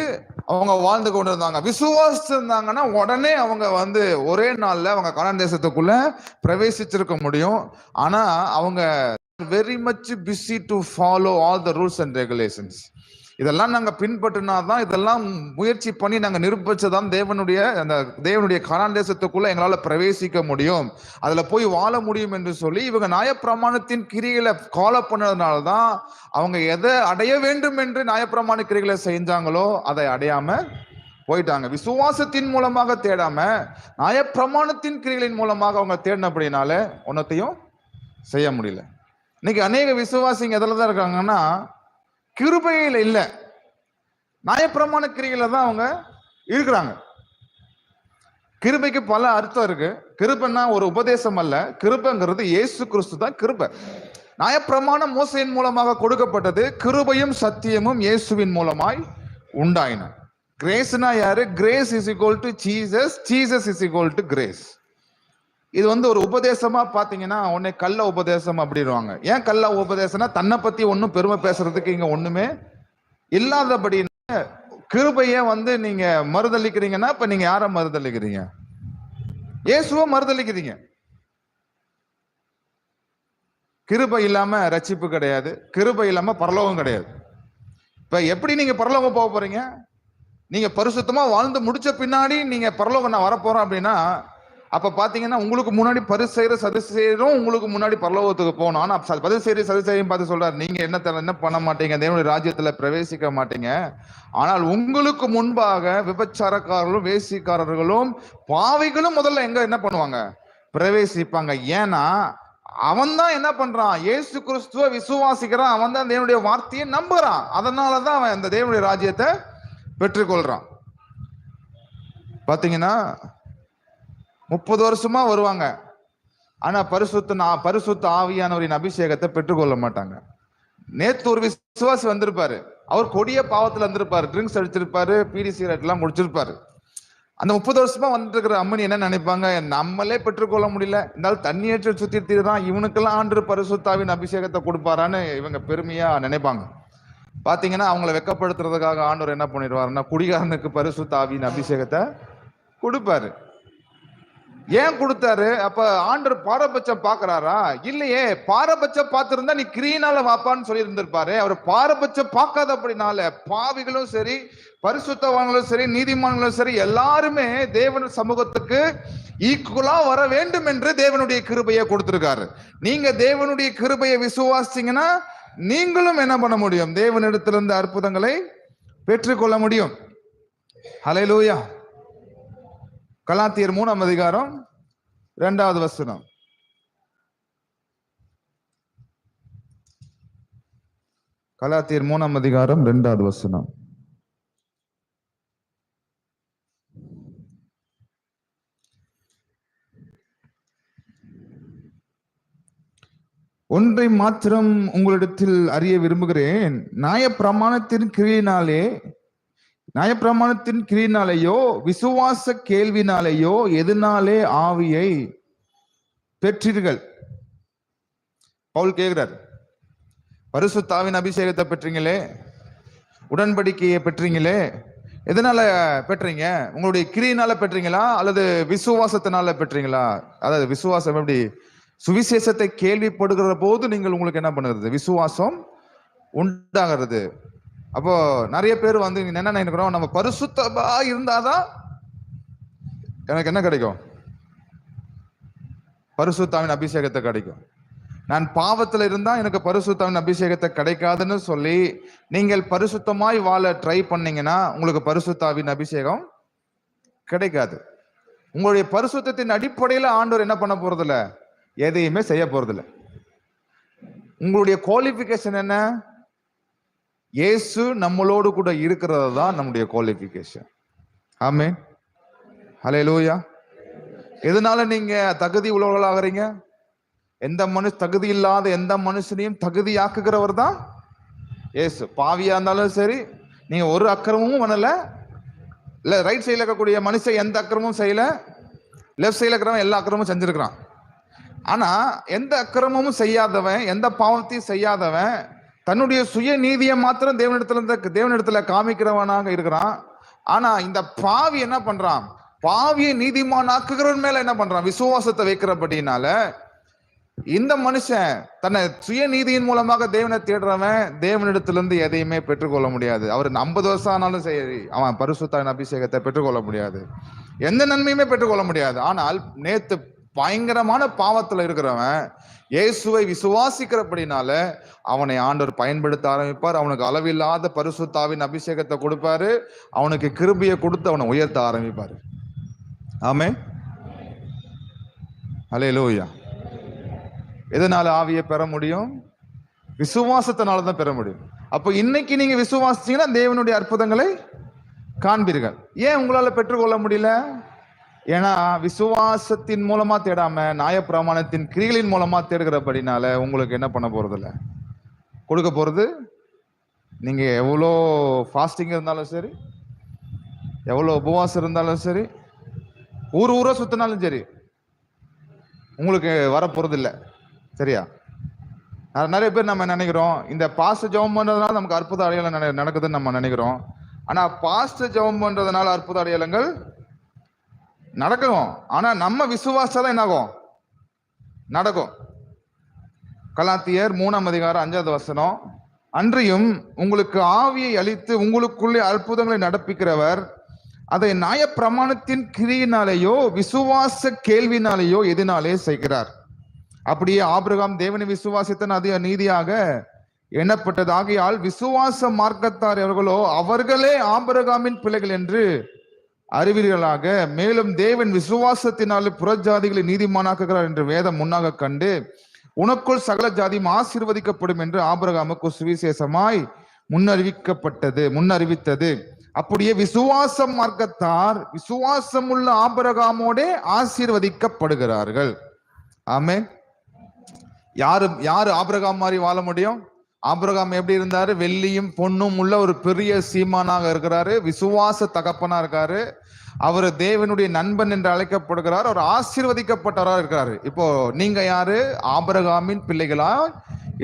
அவங்க வாழ்ந்து கொண்டு இருந்தாங்க. விசுவாசிச்சிருந்தாங்கன்னா உடனே அவங்க ஒரே நாள்ல அவங்க கானான் தேசத்துக்குள்ள பிரவேசிச்சிருக்க முடியும். ஆனா அவங்க very much busy to follow all the rules and regulations. இதெல்லாம் நாங்க பின்பற்றினாதான், இதெல்லாம் முயற்சி பண்ணி நாங்க நிரூபிச்சதான் தேவனுடைய கானான் தேசத்துக்குள்ள எங்களால பிரவேசிக்க முடியும், அதுல போய் வாழ முடியும் என்று சொல்லி இவங்க நியாயப்பிரமாணத்தின் கிரிகளை ஃபாலோ பண்ணதுனாலதான் அவங்க எதை அடைய வேண்டும் என்று நியாயப்பிரமாண கிரிகளை செஞ்சாங்களோ அதை அடையாம போயிட்டாங்க. விசுவாசத்தின் மூலமாக தேடாம நியாயப்பிரமாணத்தின் கிரிகளின் மூலமாக அவங்க தேடினபடினால ஒன்னத்தையும் செய்ய முடியல. இன்னைக்கு அநேக விசுவாசிங்க எதுலதான் இருக்காங்கன்னா கிருபையில இல்ல, நியாயப்பிரமாண கிரியையில தான் அவங்க இருக்கிறாங்க. கிருபைக்கு பல அர்த்தம் இருக்கு. கிருபைன்னா ஒரு உபதேசம் அல்ல. கிருபைங்கிறது இயேசு கிறிஸ்து தான் கிருபை. நியாயப்பிரமாணம் மோசையின் மூலமாக கொடுக்கப்பட்டது. கிருபையும் சத்தியமும் இயேசுவின் மூலமாய் உண்டாயின. கிரேஸ்னா யாரு? Grace is equal to Jesus, Jesus is equal to grace. இது ஒரு உபதேசமா பாத்தீங்கன்னா உடனே கள்ள உபதேசம் அப்படின்வாங்க. ஏன் கள்ள உபதேசம்னா தன்னை பத்தி ஒன்னும் பெருமை பேசுறதுக்கு இங்க ஒண்ணுமே இல்லாதபடி கிருபைய நீங்க மறுதளிக்கிறீங்கன்னா இப்ப நீங்க யார மறுதளிக்கிறீங்க? இயேசுவ மறுதளிக்கிறீங்க. கிருபை இல்லாம ரட்சிப்பு கிடையாது, கிருபை இல்லாம பரலோகம் கிடையாது. இப்ப எப்படி நீங்க பரலோகம் போக போறீங்க? நீங்க பரிசுத்தமா வாழ்ந்து முடிச்ச பின்னாடி நீங்க பரலோகம் நான் வரப்போறோம் அப்படின்னா அப்ப பாத்தீங்கன்னா உங்களுக்கு முன்னாடி பரிசெய்ற சதுசெய்யரும் உங்களுக்கு முன்னாடி பரலோகத்துக்கு போகணும். ஆனா பரிசெய்ற சதுசெய்யும் பார்த்து சொல்றாரு, நீங்க என்ன பண்ண மாட்டீங்க, தேவனுடைய ராஜ்யத்துல பிரவேசிக்க மாட்டீங்க. ஆனால் உங்களுக்கு முன்பாக விபச்சாரக்காரர்களும் வேசிக்காரர்களும் பாவிகளும் முதல்ல என்ன பண்ணுவாங்க? பிரவேசிப்பாங்க. ஏன்னா அவன் தான் என்ன பண்றான்? இயேசு கிறிஸ்துவ விசுவாசிக்கிறான். அவன் தான் தேவனுடைய வார்த்தையை நம்புறான். அதனாலதான் அவன் அந்த தேவனுடைய ராஜ்யத்தை பெற்றுக்கொள்றான். பாத்தீங்கன்னா 30 வருஷமா வருவாங்க. ஆனா பரிசுத்த ஆவியானவரின் அபிஷேகத்தை பெற்றுக்கொள்ள மாட்டாங்க. நேத்து ஒரு விசுவாசி வந்திருப்பாரு. அவர் கொடிய பாவத்துல வந்திருப்பாரு. ட்ரிங்க்ஸ் அடிச்சிருப்பாரு, பீடி சிகரெட் எல்லாம் முடிச்சிருப்பாரு. அந்த 30 வருஷமா வந்துருக்கிற அம்மனி என்ன நினைப்பாங்க? நம்மளே பெற்றுக்கொள்ள முடியல, இருந்தாலும் தண்ணியேற்ற சுத்தி தான் இவனுக்கெல்லாம் ஆண்டு பரிசுத்தாவின் அபிஷேகத்தை கொடுப்பாரான்னு இவங்க பெருமையா நினைப்பாங்க. பாத்தீங்கன்னா அவங்களை வெக்கப்படுத்துறதுக்காக ஆண்டவர் என்ன பண்ணிடுவாருன்னா குடிகாரனுக்கு பரிசுத்தாவின் அபிஷேகத்தை கொடுப்பாரு. ஏன் கொடுத்தாரு? அப்ப ஆண்டவர் பாரபட்சம் பாக்குறாரா? இல்லையே. பாரபட்சம் பார்த்திருந்தா நீ கிரியினால வாப்பான்னு சொல்லி இருந்திருப்பாரு. அவர் பாரபட்சம் பார்க்காத அப்படினால பாவிகளும் சரி, பரிசுத்தவான்களும் சரி, நீதிமான்களும் சரி, எல்லாருமே தேவன் சமூகத்துக்கு ஈக்குவலா வர வேண்டும் என்று தேவனுடைய கிருபையை கொடுத்திருக்காரு. நீங்க தேவனுடைய கிருபையை விசுவாசிங்கன்னா நீங்களும் என்ன பண்ண முடியும்? தேவனிடத்திலிருந்து அற்புதங்களை பெற்றுக்கொள்ள முடியும். ஹல்லேலூயா. கலாத்தியர் 3ஆம் அதிகாரம் 2வது வசனம். கலாத்தியர் 3ஆம் அதிகாரம் 2வது வசனம். ஒன்றை மாத்திரம் உங்களிடத்தில் அறிய விரும்புகிறேன். நியாயப்பிரமாணத்தின் கிரியினாலேயோ விசுவாச கேள்வினாலேயோ எதனாலே ஆவியை பெற்றீர்கள்? பவுல் கேட்கிறார், பரிசுத்தாவின் அபிஷேகத்தை பெற்றீங்களே, உடன்படிக்கையை பெற்றீங்களே, எதனால பெற்றீங்க? உங்களுடைய கிரியினால பெற்றீங்களா அல்லது விசுவாசத்தினால பெற்றீங்களா? அதாவது விசுவாசம் எப்படி? சுவிசேஷத்தை கேள்விப்படுகிற போது நீங்கள் உங்களுக்கு என்ன பண்ணுறது? விசுவாசம் உண்டாகிறது. அப்போ நிறைய பேர் என்ன நினைக்கிறோம்? நம்ம பரிசுத்தமா இருந்தாதான் எனக்கு என்ன கிடைக்கும்? பரிசுத்தாவின் அபிஷேகத்தை கிடைக்கும். நான் பாவத்துல இருந்தா எனக்கு பரிசுத்தாவின் அபிஷேகத்தை கிடைக்காதுன்னு சொல்லி நீங்கள் பரிசுத்தமாய் வாழ ட்ரை பண்ணீங்கன்னா உங்களுக்கு பரிசுத்தாவின் அபிஷேகம் கிடைக்காது. உங்களுடைய பரிசுத்தத்தின் அடிப்படையில ஆண்டவர் என்ன பண்ண போறதில்ல? எதையுமே செய்ய போறதில்ல. உங்களுடைய குவாலிஃபிகேஷன் என்ன? இயேசு நம்மளோடு கூட இருக்கிறது தான் நம்முடைய குவாலிஃபிகேஷன். ஆமென். ஹல்லேலூயா. எதனால நீங்க தகுதி உள்ளவர்களாகிறீங்க? தகுதி இல்லாத எந்த மனுஷனையும் தகுதி ஆக்குகிறவர் தான் இயேசு. பாவியா இருந்தாலும் சரி, நீங்க ஒரு அக்கிரமும் பண்ணல, இல்ல ரைட் சைட்ல இருக்கக்கூடிய மனுஷன் எந்த அக்கிரமும் செய்யல, லெஃப்ட் சைட்ல இருக்கிறவன் எல்லா அக்கிரமும் செஞ்சிருக்கிறான். ஆனா எந்த அக்கிரமும் செய்யாதவன், எந்த பாவத்தையும் செய்யாதவன், தன்னுடைய சுய நீதியை மாத்திரம் தேவனிடத்துல காமிக்கிறவனாக இருக்கிறான். ஆனா இந்த பாவி என்ன பண்றான்? பாவியை நீதிமானாக்குகிறவன் மேல என்ன பண்றான்? விசுவாசத்தை வைக்கிறபடினால இந்த மனுஷன் தன்னை சுய நீதியின் மூலமாக தேவனை தேடுறவன் தேவனிடத்திலிருந்து எதையுமே பெற்றுக்கொள்ள முடியாது. அவர் 50 வருஷம் ஆனாலும் சரி, அவன் பரிசுத்தாவின் அபிஷேகத்தை பெற்றுக்கொள்ள முடியாது, எந்த நன்மையுமே பெற்றுக்கொள்ள முடியாது. ஆனால் நேத்து பயங்கரமான பாவத்துல இருக்கிறவன் இயேசுவை விசுவாசிக்கிறபடினால அவனை ஆண்டவர் பயன்படுத்த ஆரம்பிப்பார். அவனுக்கு அளவில்லாத பரிசுத்தாவின் அபிஷேகத்தை கொடுப்பாரு. அவனுக்கு கிருபையை கொடுத்து அவனை உயர்த்த ஆரம்பிப்பாரு. ஆமென். ஹல்லேலூயா. எதனால ஆவியை பெற முடியும்? விசுவாசத்தினால தான் பெற முடியும். அப்போ இன்னைக்கு நீங்க விசுவாசிச்சீங்கன்னா தேவனுடைய அற்புதங்களை காண்பீர்கள். ஏன் உங்களால பெற்றுக்கொள்ள முடியல? ஏன்னா விசுவாசத்தின் மூலமா தேடாம நியாயப்பிரமாணத்தின் கிரியைகளின் மூலமா தேடுகிறபடினால உங்களுக்கு என்ன பண்ண போறது இல்ல, கொடுக்க போறது. நீங்க எவ்வளோ ஃபாஸ்டிங் இருந்தாலும் சரி, எவ்வளோ உபவாசம் இருந்தாலும் சரி, ஊரா சுத்தினாலும் சரி, உங்களுக்கு வரப்போறது இல்லை. சரியா? நிறைய பேர் நம்ம நினைக்கிறோம் இந்த பாஸ்ட் ஜெபம் பண்றதுனால நமக்கு அற்புத அடையாளம் நடக்குதுன்னு நம்ம நினைக்கிறோம். ஆனா பாஸ்ட் ஜெபம் பண்றதுனால அற்புத அடையாளங்கள் நடக்கும். ஆனா நம்ம விசுவாசம் தான் என்னாகும், நடக்கும். கலாத்தியர் 3:5 அன்றியும் உங்களுக்கு ஆவியை அளித்து உங்களுக்குள்ளே அற்புதங்களை நடப்பிக்கிறவர் அதை நியாயப்பிரமாணத்தின் கிரியினாலேயோ விசுவாச கேள்வினாலேயோ எதினாலே செய்கிறார். அப்படியே ஆபிரகாம் தேவனை விசுவாசித்தன் அது நீதியாக எண்ணப்பட்டது. ஆகையால் விசுவாச மார்க்கத்தார் எவர்களோ அவர்களே ஆபிரகாமின் பிள்ளைகள் என்று அறிவீர்களாக. மேலும் தேவன் விசுவாசத்தினாலே புறஜாதிகளை நீதிமானாக்குகிறார் என்று வேதம் முன்னாக கண்டு உனக்குள் சகல ஜாதியும் ஆசீர்வதிக்கப்படும் என்று ஆபிரகாமுக்கு சுவிசேஷமாய் முன்னறிவித்தது. அப்படியே விசுவாச மார்க்கத்தார் விசுவாசம் உள்ள ஆபிரகாமோடே ஆசீர்வதிக்கப்படுகிறார்கள். ஆமென். யாரு ஆபிரகாம் மாதிரி வாழ முடியும்? ஆபிரகாம் எப்படி இருந்தாரு? வெள்ளியும் பொன்னும் உள்ள ஒரு பெரிய சீமானாக இருக்கிறாரு, விசுவாச தகப்பனா இருக்காரு, அவர் தேவனுடைய நண்பன் என்று அழைக்கப்படுகிறார், அவர் ஆசீர்வதிக்கப்பட்டவராக இருக்கிறாரு. இப்போ நீங்க யாரு? ஆபிரகாமின் பிள்ளைகளா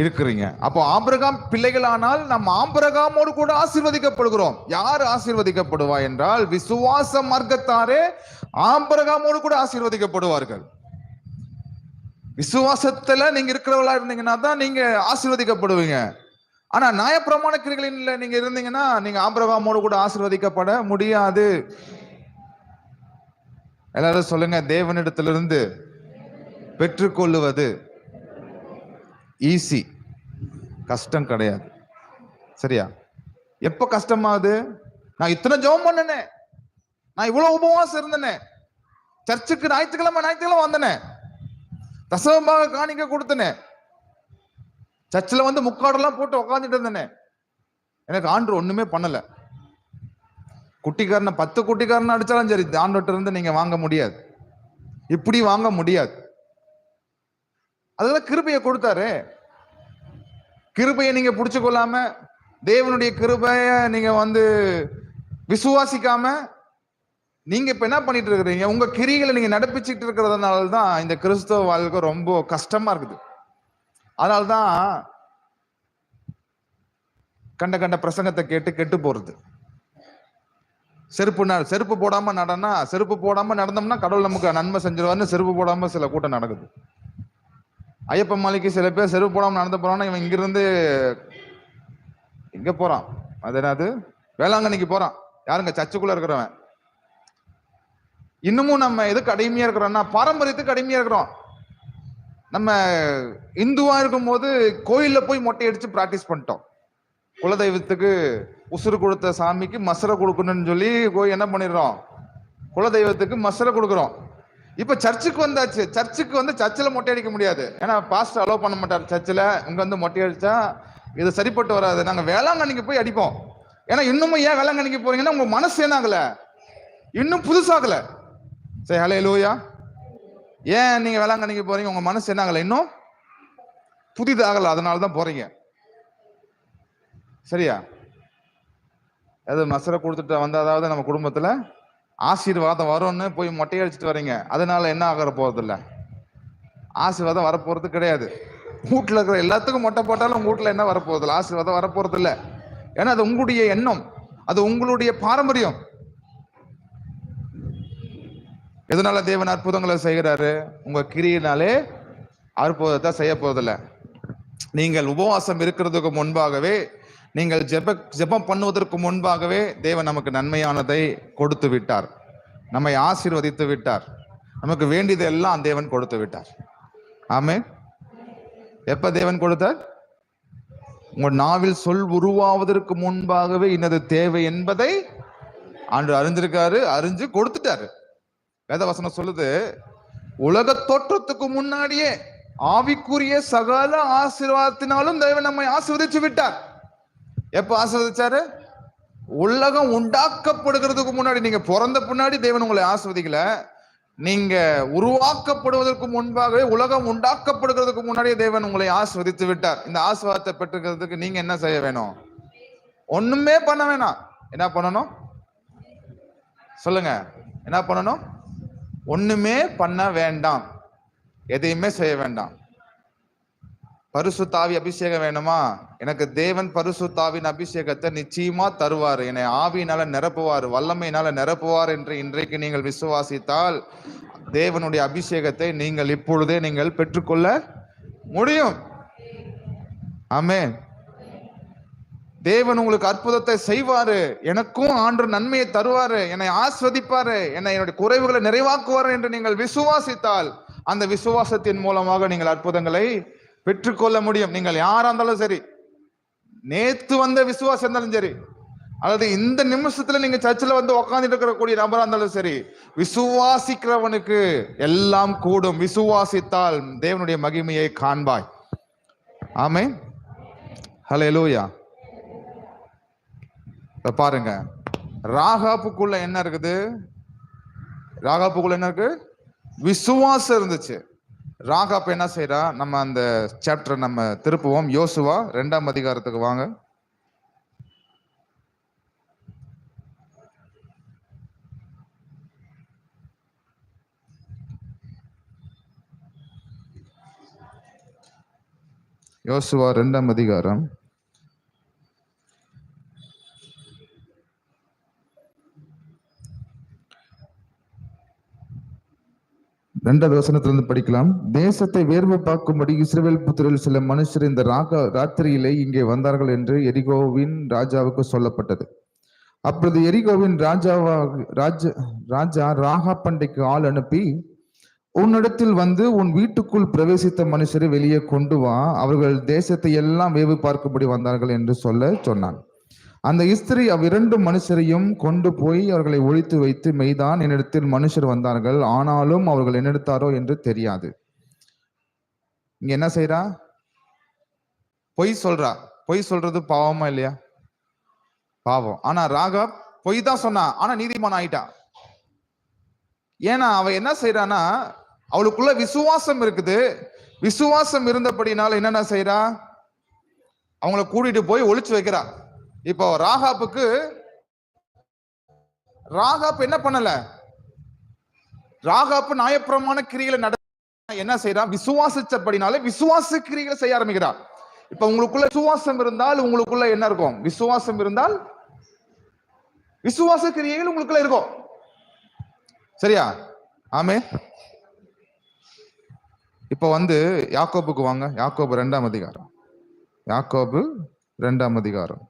இருக்கிறீங்க. அப்போ ஆபிரகாம் பிள்ளைகளானால் நம்ம ஆபிரகாமோடு கூட ஆசீர்வதிக்கப்படுகிறோம். யார் ஆசீர்வதிக்கப்படுவா என்றால் விசுவாச மார்க்கத்தாரே ஆபிரகாமோடு கூட ஆசீர்வதிக்கப்படுவார்கள். விசுவாசத்துல நீங்க இருக்கிறவளா இருந்தீங்கன்னா தான் நீங்க ஆசீர்வதிக்கப்படுவீங்க. ஆனா நியாயப்பிரமாண கிரியைகளில் நீங்க இருந்தீங்கன்னா நீங்க ஆபிரகாமோடு கூட ஆசீர்வதிக்கப்பட முடியாது. எல்லாரும் சொல்லுங்க, தேவனிடத்திலிருந்து பெற்றுக்கொள்ளுவது ஈஸி, கஷ்டம் கிடையாது. சரியா? எப்ப கஷ்டமாகுது? நான் இத்தனை ஜெபம் பண்ணனே, நான் இவ்வளவு உபவாசம் இருந்தனே, சர்ச்சுக்கு ஞாயிற்றுக்கிழமை வந்தனே, தசமமாக காணிக்க கொடுத்தனே, சர்ச்சில் வந்து முக்காடெல்லாம் போட்டு உட்காந்துட்டு இருந்தனே, எனக்கு ஆண்டு ஒண்ணுமே பண்ணல. குட்டிக்காரனை 10 குட்டிக்காரனை அடிச்சாலும் சரி ஆண்டோட்ட இருந்து நீங்க வாங்க முடியாது, இப்படி வாங்க முடியாது. அதுதான் கிருபையை கொடுத்தாரு. கிருபையை நீங்க புடிச்சு கொள்ளாம, தேவனுடைய கிருபைய நீங்க வந்து விசுவாசிக்காம நீங்க இப்ப என்ன பண்ணிட்டு இருக்கிறீங்க? உங்க கிரிகளை நீங்க நடப்பிச்சுட்டு இருக்கிறதுனாலதான் இந்த கிறிஸ்தவ வாழ்க்கை ரொம்ப கஷ்டமா இருக்குது. அதனால்தான் கண்ட பிரசங்கத்தை கேட்டு கெட்டு போறது. செருப்பு போடாம நடனா, செருப்பு போடாம நடந்தோம்னா கடவுள் நமக்கு நன்மை செஞ்சிருவாருன்னு செருப்பு போடாம சில கூட்டம் நடக்குது. ஐயப்ப மாலைக்கு சில பேர் செருப்பு போடாம நடந்து போறான்னா இவன் இங்கிருந்து இங்க போறான், அது என்னது வேளாங்கண்ணிக்கு போறான். யாருங்க? சர்ச்சுக்குள்ள இருக்கிறவன். இன்னமும் நம்ம எதுக்கு அடிமையா இருக்கிறோம்னா பாரம்பரியத்துக்கு அடிமையா இருக்கிறோம். நம்ம இந்துவா இருக்கும் போது கோயில்ல போய் மொட்டை அடிச்சு பிராக்டிஸ் பண்ணிட்டோம். குலதெய்வத்துக்கு உசுறு கொடுத்த சாமிக்கு மசரை கொடுக்கணும்னு சொல்லி போய் என்ன பண்ணிடுறோம்? குலதெய்வத்துக்கு மசரை கொடுக்குறோம். இப்ப சர்ச்சுக்கு வந்தாச்சு. சர்ச்சுக்கு வந்து சர்ச்சில் மொட்டை அடிக்க முடியாது, ஏன்னா பாஸ்டர் அலோவ் பண்ண மாட்டார். சர்ச்சில் இங்க வந்து மொட்டை அடிச்சா இது சரிப்பட்டு வராது. நாங்க வேளாங்கண்ணிக்கு போய் அடிப்போம். ஏன்னா இன்னமும் ஏன் வேளாங்கண்ணிக்கு போறீங்கன்னா உங்க மனசு என்ன ஆகல, இன்னும் புதுசாகல. சரி, ஹல்லேலூயா. ஏன் நீங்க வேளாங்கண்ணிக்கு போறீங்க? உங்க மனசு என்ன ஆகல, இன்னும் புதிதாகல, அதனாலதான் போறீங்க. சரியா? அது மசரை கொடுத்துட்டு வந்தாதாவது நம்ம குடும்பத்துல ஆசீர்வாதம் வரும்னு போய் மொட்டையை அடிச்சுட்டு வரீங்க. அதனால என்ன ஆகிற போறது இல்ல, ஆசீர்வாதம் வரப்போறது கிடையாது. வீட்டுல இருக்கிற எல்லாத்துக்கும் மொட்டை போட்டாலும் உங்க வீட்டுல என்ன வரப்போறது இல்லை, ஆசீர்வாதம் வரப்போறது இல்லை. ஏன்னா அது உங்களுடைய எண்ணம், அது உங்களுடைய பாரம்பரியம். எதனால தேவன் அற்புதங்களை செய்கிறாரு? உங்க கிரியினாலே அற்புதத்தை செய்ய போவதில்லை. நீங்கள் உபவாசம் இருக்கிறதுக்கு முன்பாகவே, நீங்கள் ஜெபம் பண்ணுவதற்கு முன்பாகவே தேவன் நமக்கு நன்மையானதை கொடுத்து விட்டார், நம்மை ஆசீர்வதித்து விட்டார், நமக்கு வேண்டியதெல்லாம் தேவன் கொடுத்து விட்டார். ஆமென். எப்ப தேவன் கொடுத்தார்? உங்க நாவில் சொல் உருவாவதற்கு முன்பாகவே இன்னது தேவை என்பதை ஆண்டு அறிஞ்சிருக்காரு, அறிஞ்சு கொடுத்துட்டாரு. வேதவசனம் சொல்லுது, உலக தோற்றத்துக்கு முன்னாடியே ஆவிக்குரிய சகல ஆசீர்வாதத்தினாலும் தேவன் நம்மை ஆசீர்வதிச்சு விட்டார். எப்ப ஆசீர்வதிச்சாரு? உலகம் உண்டாக்கப்படுகிறதுக்கு முன்னாடி. நீங்க பிறந்த பின்னாடி தேவன் உங்களை ஆசீர்வதிக்கல. நீங்க உருவாக்கப்படுவதற்கு முன்பாகவே, உலகம் உண்டாக்கப்படுகிறதுக்கு முன்னாடியே தேவன் உங்களை ஆசீர்வதித்து விட்டார். இந்த ஆசீர்வாதத்தை பெற்றுக்கிறதுக்கு நீங்க என்ன செய்ய வேணும்? ஒண்ணுமே பண்ண வேணாம். என்ன பண்ணணும் சொல்லுங்க? என்ன பண்ணணும்? ஒண்ணுமே பண்ண வேண்டாம். எதையுமே செய்ய வேண்டாம். பரிசுத்தாவி அபிஷேகம் வேணுமா? எனக்கு தேவன் பரிசுத்தாவின் அபிஷேகத்தை நிச்சயமா தருவார். என்னை ஆவியினால நிரப்புவார், வல்லமையினால நிரப்புவார் என்று இன்றைக்கு நீங்கள் விசுவாசித்தால் தேவனுடைய அபிஷேகத்தை நீங்கள் இப்பொழுதே நீங்கள் பெற்றுக்கொள்ள முடியும். ஆமென். தேவன் உங்களுக்கு அற்புதத்தை செய்வாரு. எனக்கும் ஆண்டவர் நன்மையை தருவாரு, என்னை ஆஸ்வதிப்பாரு, என்னுடைய குறைவுகளை நிறைவாக்குவாரு என்று நீங்கள் விசுவாசித்தால் அந்த விசுவாசத்தின் மூலமாக நீங்கள் அற்புதங்களை பெற்றுக்கொள்ள முடியும். நீங்கள் யாரா இருந்தாலும் சரி, நேத்து வந்த விசுவாசம் இருந்தாலும் சரி, அல்லது இந்த நிமிஷத்துல நீங்க சர்ச்சில் வந்து உட்கார்ந்துட்டு இருக்கக்கூடிய நபரா இருந்தாலும் சரி, விசுவாசிக்கிறவனுக்கு எல்லாம் கூடும். விசுவாசித்தால் தேவனுடைய மகிமையை காண்பாய். ஆமென். ஹல்லேலூயா. பாருங்க, ராகாப்புக்குள்ள என்ன இருக்குது? ராகாப்புக்குள்ள என்ன இருக்கு? விசுவாசம் இருந்துச்சு. ராகாப் என்ன செய்யறா? நம்ம அந்த சாப்டர் நம்ம திருப்புவோம். யோசுவா 2ஆம் அதிகாரத்துக்கு வாங்க. யோசுவா 2ஆம் அதிகாரம் 2வது வசனத்திலிருந்து படிக்கலாம். தேசத்தை வேர்வை பார்க்கும்படி இஸ்ரவேல் புத்திரரில் சில மனுஷர் இந்த ராத்திரியிலே இங்கே வந்தார்கள் என்று எரிகோவின் ராஜாவுக்கு சொல்லப்பட்டது. அப்பொழுது எரிகோவின் ராஜா ராகாப்பண்டைக்கு ஆள் அனுப்பி, உன்னிடத்தில் வந்து உன் வீட்டுக்குள் பிரவேசித்த மனுஷரை வெளியே கொண்டு வா, அவர்கள் தேசத்தை எல்லாம் வேவு பார்க்கும்படி வந்தார்கள் என்று சொன்னான். அந்த ஸ்திரீ அவ்விரண்டு மனுஷரையும் கொண்டு போய் அவர்களை ஒழித்து வைத்து, மெய்தான் என்னிடத்தில் மனுஷர் வந்தார்கள், ஆனாலும் அவர்கள் என்னெடுத்தாரோ என்று தெரியாது. இங்க என்ன செய்யறா? பொய் சொல்றா. பொய் சொல்றது பாவமா இல்லையா? பாவம். ஆனா ராகாப் பொய் தான் சொன்னா, ஆனா நீதிமான் ஆயிட்டா. ஏன்னா அவ என்ன செய்யறானா, அவளுக்குள்ள விசுவாசம் இருக்குது. விசுவாசம் இருந்தபடினால என்னென்ன செய்யறா? அவங்கள கூட்டிட்டு போய் ஒளிச்சு வைக்கிறா. இப்போ ராகாப் என்ன பண்ணல? ராகாப் நியாயப்பிரமாண கிரியைகளை என்ன செய்யறா? விசுவாசிச்சபடினால விசுவாச கிரியைகளை செய்ய ஆரம்பிக்கிறா. இப்ப உங்களுக்குள்ள விசுவாசம் இருந்தால் உங்களுக்குள்ள என்ன இருக்கும்? விசுவாசம் இருந்தால் விசுவாச கிரியைகள் உங்களுக்குள்ள இருக்கும். சரியா? ஆமே. இப்ப வந்து யாக்கோபுக்கு வாங்க. யாக்கோபு 2ஆம் அதிகாரம். யாக்கோபு 2ஆம் அதிகாரம்.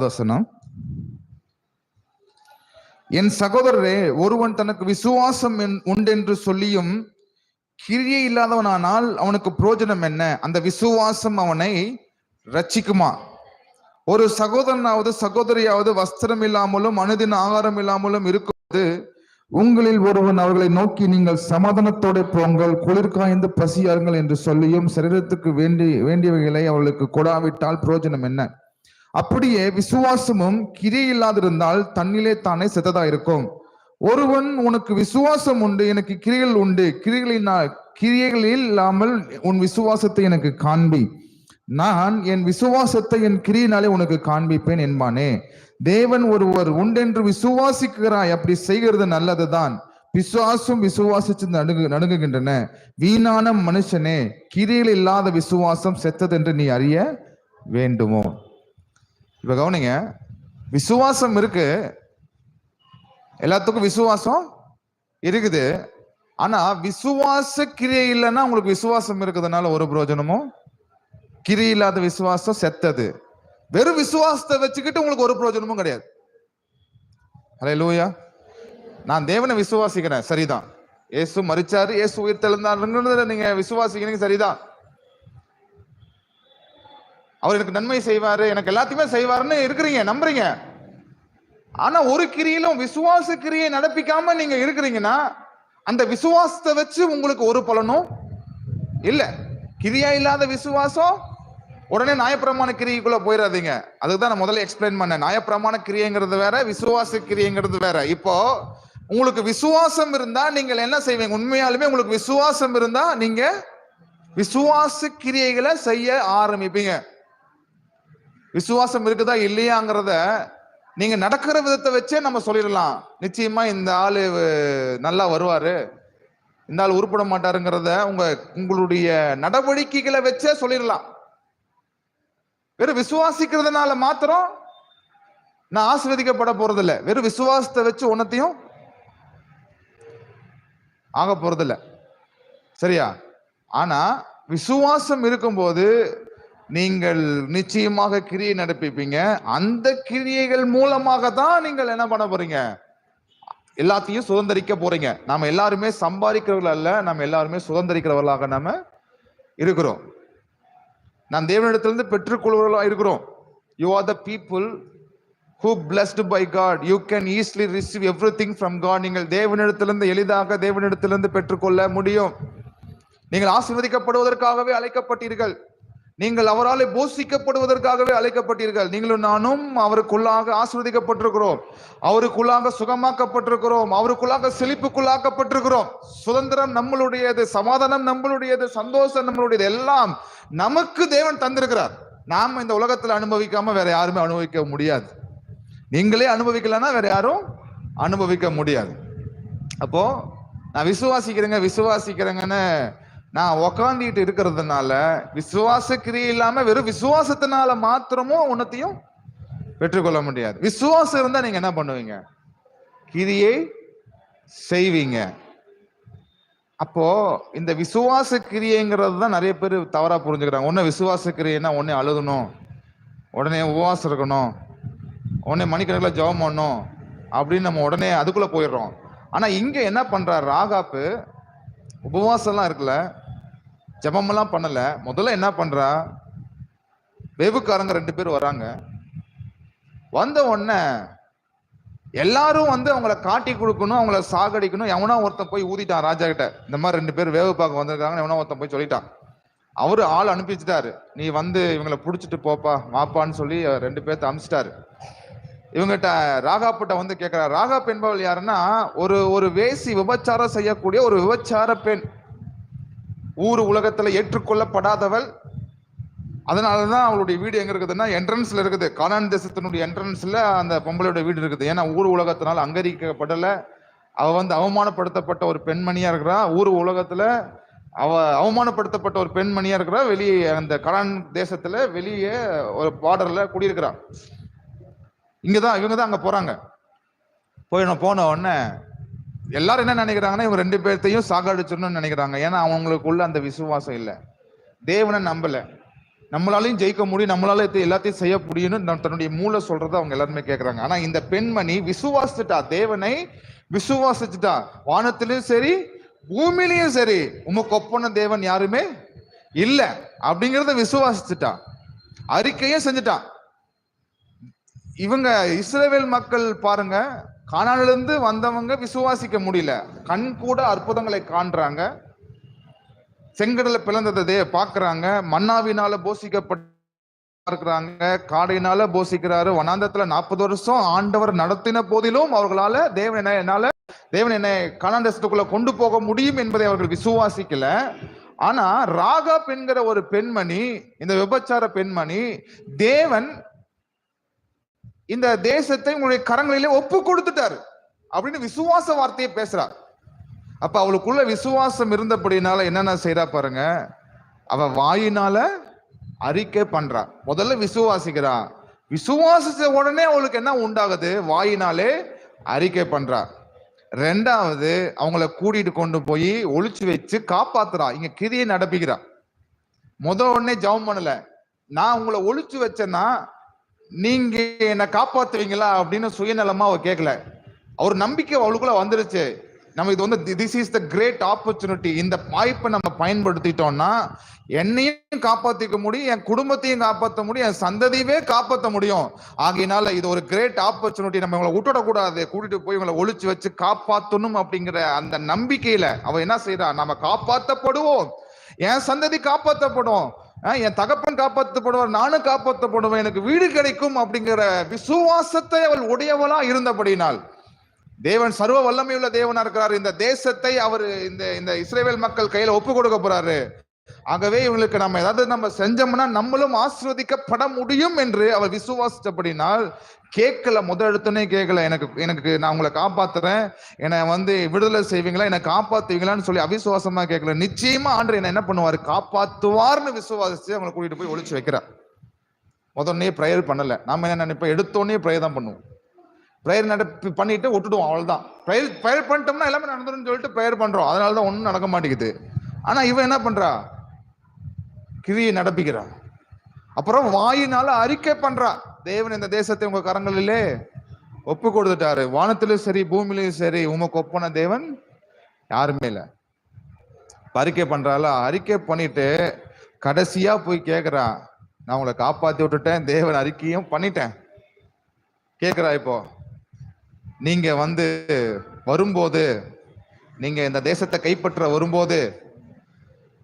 வசனம். என் சகோதரரே, ஒருவன் தனக்கு விசுவாசம் உண்டென்று சொல்லியும் கிரியை இல்லாதவனானால் அவனுக்கு பிரயோஜனம் என்ன? அந்த விசுவாசம் அவனை ரட்சிக்குமா? ஒரு சகோதரனாவது சகோதரியாவது வஸ்திரம் இல்லாமலும் அனுதின ஆகாரம் இல்லாமலும் இருக்கும்போது உங்களில் ஒருவன் அவர்களை நோக்கி, நீங்கள் சமாதானத்தோட போங்கள், குளிர்காய்ந்து பசியாருங்கள் என்று சொல்லியும் சரீரத்துக்கு வேண்டியவைகளை அவர்களுக்கு கொடாவிட்டால் பிரயோஜனம் என்ன? அப்படியே விசுவாசமும் கிரியை இல்லாதிருந்தால் தன்னிலே தானே செத்ததா இருக்கும். ஒருவன் உனக்கு விசுவாசம் உண்டு, எனக்கு கிரியைகள் உண்டு, கிரியைகள் இல்லாமல் உன் விசுவாசத்தை எனக்கு காண்பி, நான் என் விசுவாசத்தை என் கிரியினாலே உனக்கு காண்பிப்பேன் என்பானே. தேவன் ஒருவர் உண்டென்று விசுவாசிக்கிறாய், அப்படி செய்கிறது நல்லதுதான். விசுவாசம் விசுவாசிச்சு நடுங்குகின்றன. வீணான மனுஷனே, கிரியில் இல்லாத விசுவாசம் செத்தது என்று நீ அறிய வேண்டுமோ? இப்ப கவனிங்க, விசுவாசம் இருக்கு, எல்லாத்துக்கும் விசுவாசம் இருக்குது. ஆனா விசுவாச கிரியை இல்லைன்னா உங்களுக்கு விசுவாசம் இருக்குதுனால ஒரு பிரயோஜனமும், கிரியை இல்லாத விசுவாசம் செத்தது. வெறும் விசுவாசத்தை வச்சுக்கிட்டு உங்களுக்கு ஒரு பிரயோஜனமும் கிடையாது. ஹல்லேலூயா. நான் தேவனை விசுவாசிக்கிறேன், சரிதான். இயேசு மரிச்சாரு, இயேசு உயிர்த்தெழுந்தாருங்கிறத நீங்க விசுவாசிக்கிறீங்க, சரிதான். அவர் எனக்கு நன்மை செய்வாரு, எனக்கு எல்லாத்தையுமே செய்வாருன்னு இருக்கிறீங்க, நம்புறீங்க. ஆனா ஒரு கிரியிலும் விசுவாச கிரியை நடப்பிக்காம நீங்க இருக்கிறீங்கன்னா அந்த விசுவாசத்தை வச்சு உங்களுக்கு ஒரு பலனும் இல்ல. கிரியா இல்லாத விசுவாசம் உடனே நியாயப்பிரமாண கிரியைக்குள்ள போயிடாதீங்க. அதுதான் நான் முதல்ல எக்ஸ்பிளைன் பண்ணேன். நியாயப்பிரமாண கிரியைங்கிறது வேற, விசுவாச கிரியைங்கிறது வேற. இப்போ உங்களுக்கு விசுவாசம் இருந்தா நீங்கள் என்ன செய்வீங்க? உண்மையாலுமே உங்களுக்கு விசுவாசம் இருந்தா நீங்க விசுவாச கிரியைகளை செய்ய ஆரம்பிப்பீங்க. விசுவாசம் இருக்குதா இல்லையாங்கிறத நீங்க நடக்கிற விதத்தை வச்சே நம்ம சொல்லிடலாம். நிச்சயமா இந்த ஆளு நல்லா வருவாரு, இந்த ஆள் உருப்பட மாட்டாருங்கிறத உங்களுடைய நடவடிக்கைகளை வச்சே சொல்லிடலாம். வெறும் விசுவாசிக்கிறதுனால மாத்திரம் நான் ஆசீர்வதிக்கப்பட போறது இல்லை. வெறும் விசுவாசத்தை வச்சு ஒன்னத்தையும் ஆக போறதில்ல. சரியா? ஆனா விசுவாசம் இருக்கும்போது நீங்கள் நிச்சயமாக கிரியை நடப்பிப்பீங்க. அந்த கிரியைகள் மூலமாக தான் நீங்கள் என்ன பண்ண போறீங்க? எல்லாத்தையும் சுதந்திரிக்க போறீங்க. நாம எல்லாருமே சம்பாதிக்கிறவர்கள் அல்ல, நம்ம எல்லாருமே சுதந்திரிக்கிறவர்களாக நாம இருக்கிறோம். நாம் தேவனிடத்திலிருந்து பெற்றுக்கொள்வர்களாக இருக்கிறோம். You are the people who blessed by God. You can easily receive everything from God. நீங்கள் தேவனிடத்திலிருந்து எளிதாக தேவனிடத்திலிருந்து பெற்றுக்கொள்ள முடியும். நீங்கள் ஆசீர்வதிக்கப்படுவதற்காகவே அழைக்கப்பட்டீர்கள். நீங்கள் அவரால் போஷிக்கப்படுவதற்காகவே அழைக்கப்பட்டீர்கள். நீங்களும் நானும் அவருக்குள்ளாக ஆசீர்வதிக்கப்பட்டிருக்கிறோம், அவருக்குள்ளாக சுகமாக்கப்பட்டிருக்கிறோம், அவருக்குள்ளாக செழிப்புக்குள்ளாக்கப்பட்டிருக்கிறோம். சுதந்திரம் நம்மளுடையது, சமாதானம் நம்மளுடையது, சந்தோஷம் நம்மளுடையது, எல்லாம் நமக்கு தேவன் தந்திருக்கிறார். நாம இந்த உலகத்துல அனுபவிக்காம வேற யாருமே அனுபவிக்க முடியாது. நீங்களே அனுபவிக்கலன்னா வேற யாரும் அனுபவிக்க முடியாது. அப்போ நான் விசுவாசிக்கிறேங்கன்னு நான் உக்காந்துட்டு இருக்கிறதுனால விசுவாச கிரியை இல்லாம வெறும் விசுவாசத்தினால மாத்திரமும் உன்னத்தையும் பெற்றுக்கொள்ள முடியாது. விசுவாசம் இருந்தா நீங்க என்ன பண்ணுவீங்க? கிரியை செய்வீங்க. அப்போ இந்த விசுவாச கிரியைங்கிறது தான் நிறைய பேர் தவறா புரிஞ்சுக்கிறாங்க. ஒன்னு விசுவாச கிரியைன்னா உடனே அழுகணும், உடனே உபவாசம் இருக்கணும், உடனே மணிக்கணக்கில் ஜெபம் பண்ணணும் அப்படின்னு நம்ம உடனே அதுக்குள்ள போயிடுறோம். ஆனா இங்க என்ன பண்றாரு ராகாப்பு? உபவாசம்லாம் இருக்குல்ல, ஜெபமெல்லாம் பண்ணல. முதல்ல என்ன பண்றா? வேவுக்காரங்க 2 பேர் வராங்க. வந்த உடனே எல்லாரும் அவங்கள காட்டி கொடுக்கணும், அவங்கள சாகடிக்கணும். எவனா ஒருத்தன் போய் ஊதிட்டான் ராஜா கிட்ட, இந்த மாதிரி 2 பேர் வேவு பார்க்க வந்திருக்காங்க. எவனா ஒருத்தன் போய் சொல்லிட்டான். அவரு ஆள் அனுப்பிச்சுட்டாரு, நீ இவங்களை புடிச்சிட்டு போப்பா வாப்பான்னு சொல்லி 2 பேர்த்த அனுப்பிச்சிட்டாரு. இவங்கிட்ட ராகாப்பிட்ட கேட்கிறார். ராகாப் என்பவள் யாருன்னா ஒரு வேசி, விபச்சாரம் செய்யக்கூடிய ஒரு விபச்சார பெண். ஊர் உலகத்துல ஏற்றுக்கொள்ளப்படாதவள். அதனாலதான் அவளுடைய வீடு எங்க இருக்குதுன்னா என்ட்ரன்ஸ்ல இருக்குது. கானான் தேசத்தினுடைய என்ட்ரன்ஸ்ல அந்த பொம்பளையோட வீடு இருக்குது. ஏன்னா ஊர் உலகத்தினால அங்கீகரிக்கப்படல. அவ அவமானப்படுத்தப்பட்ட ஒரு பெண்மணியா இருக்கிறா. ஊர் உலகத்துல அவ அவமானப்படுத்தப்பட்ட ஒரு பெண்மணியா இருக்கிறா. வெளியே அந்த கானான் தேசத்துல வெளியே ஒரு பார்டர்ல குடியிருக்கிறா. இவங்கதான் அங்க போறாங்க. போன உடனே எல்லாரும் என்ன நினைக்கிறாங்கன்னா, இவங்க 2 பேர்த்தையும் சாகடிச்சிடணும்னு நினைக்கிறாங்க. ஏன்னா அவங்களுக்குள்ள அந்த விசுவாசம் இல்லை, தேவனை நம்பல. நம்மளாலையும் ஜெயிக்க முடியும், நம்மளால எல்லாத்தையும் செய்ய முடியும்னு தன்னுடைய மூளை சொல்றதை அவங்க எல்லாருமே கேட்கறாங்க. ஆனா இந்த பெண்மணி விசுவாசிச்சுட்டா, தேவனை விசுவாசிச்சுட்டா. வானத்திலயும் சரி பூமியிலையும் சரி உமக்கு ஒப்பன தேவன் யாருமே இல்ல அப்படிங்கிறத விசுவாசிச்சுட்டா, அறிக்கையும் செஞ்சுட்டான். இவங்க இஸ்ரவேல் மக்கள் பாருங்க, கானான்ல இருந்து வந்தவங்க விசுவாசிக்க முடியல. கண் கூட அற்புதங்களை காண்றாங்க, செங்கடலை பிளந்ததை பாக்குறாங்க, மன்னாவினால போஷிக்கப்பட்டிருக்கிறாங்க, காடையினால போஷிக்கிறாரு. வனாந்தரத்துல 40 வருஷம் ஆண்டவர் நடத்தின போதிலும் அவர்களால தேவன் என்னை கானான் தேசத்துக்குள்ள கொண்டு போக முடியும் என்பதை அவர்கள் விசுவாசிக்கல. ஆனா ராகாப் என்கிற ஒரு பெண்மணி, இந்த விபச்சார பெண்மணி, தேவன் இந்த தேசத்தை உங்களுடைய கரங்களிலே ஒப்பு கொடுத்துட்டாரு அப்படின்னு விசுவாச வார்த்தையை பேசுறார். அப்ப அவளுக்குள்ள விசுவாசம் இருந்தபடினால என்னென்ன செய்யறா பாருங்க. அவ வாயினால அறிக்கை பண்றா. முதல்ல விசுவாசிக்கிறா, விசுவாசிச்ச உடனே அவளுக்கு என்ன உண்டாகுது? வாயினாலே அறிக்கை பண்றா. 2வது அவங்கள கூட்டிட்டு கொண்டு போய் ஒளிச்சு வச்சு காப்பாத்துறா. இங்க கிரியை நடப்பிக்கிறா. உடனே ஜெபம் பண்ணல, நான் உங்களை ஒளிச்சு வச்சேன்னா நீங்க என்ன காப்பாத்துவீங்களா அப்படின்னு சுயநலமா அவ கேட்கல. அவர் நம்பிக்கை அவளுக்குள்ள வந்துருச்சு. நம்ம இது வந்து this is the great opportunity. இந்த வாய்ப்பை நம்ம பயன்படுத்திட்டோம்னா என்னையும் காப்பாத்திக்க முடியும், என் குடும்பத்தையும் காப்பாற்ற முடியும், என் சந்ததியவே காப்பாற்ற முடியும். ஆகையினால இது ஒரு கிரேட் ஆப்பர்ச்சுனிட்டி. நம்ம இவங்களை விட்டுடக்கூடாது, கூட்டிட்டு போய் இவங்களை ஒழிச்சு வச்சு காப்பாற்றணும் அப்படிங்கிற அந்த நம்பிக்கையில அவ என்ன செய்யறா, நம்ம காப்பாற்றப்படுவோம், என் சந்ததி காப்பாற்றப்படும், என் தகப்பன் காப்பாற்றப்படுவார், நானும் காப்பாற்றப்படுவேன், எனக்கு வீடு கிடைக்கும் அப்படிங்கிற விசுவாசத்தை அவள் உடையவளா இருந்தபடினால் தேவன் சர்வ வல்லமையுள்ள தேவனா இருக்கிறார். இந்த தேசத்தை அவர் இந்த இஸ்ரவேல் மக்கள் கையில ஒப்பு கொடுக்க போறாரு. ஆகவே இவங்களுக்கு நம்ம ஏதாவது நம்ம செஞ்சோம்னா நம்மளும் ஆசீர்வதிக்கப்பட முடியும் என்று அவர் விசுவாசித்தபடினால் கேட்கல. முதல் கேட்கல, எனக்கு நான் உங்களை காப்பாத்துறேன், என்னை வந்து விடுதலை செய்வீங்களா, என்னை காப்பாத்துவீங்களான்னு சொல்லி அவிசுவாசமா கேட்கல. நிச்சயமா ஆண்டு என்ன பண்ணுவாரு, காப்பாத்துவார்னு விசுவாசிச்சு அவங்களை கூட்டிட்டு போய் ஒழிச்சு வைக்கிறார். முதன்னே ப்ரேயர் பண்ணல. நாம என்ன நினைப்போம், எடுத்தோடனே ப்ரேயர் தான் பண்ணுவோம். ப்ரேயர் பண்ணிட்டு விட்டுடுவோம், அவ்வளவுதான். ப்ரேயர் பண்ணிட்டோம்னா எல்லாமே நடந்துடும் சொல்லிட்டு ப்ரேயர் பண்றோம், அதனாலதான் ஒன்றும் நடக்க மாட்டேங்குது. ஆனா இவன் என்ன பண்றா, கிரியை நடப்பிக்கிறா. அப்புறம் வாயினால அறிக்கை பண்றா, தேவன் இந்த தேசத்தை உங்க கரங்களிலே ஒப்பு கொடுத்துட்டாரு, வானத்திலும் சரி பூமியிலும் சரி உமக்கு ஒப்பன தேவன் யாருமே இல்லை. அறிக்கை பண்றால, அறிக்கை பண்ணிட்டு கடைசியா போய் கேட்கிறா, நான் உங்களை காப்பாத்தி விட்டுட்டேன், தேவன் அறிக்கையும் பண்ணிட்டேன். கேட்கிறா, இப்போ நீங்க வந்து வரும்போது, நீங்க இந்த தேசத்தை கைப்பற்ற வரும்போது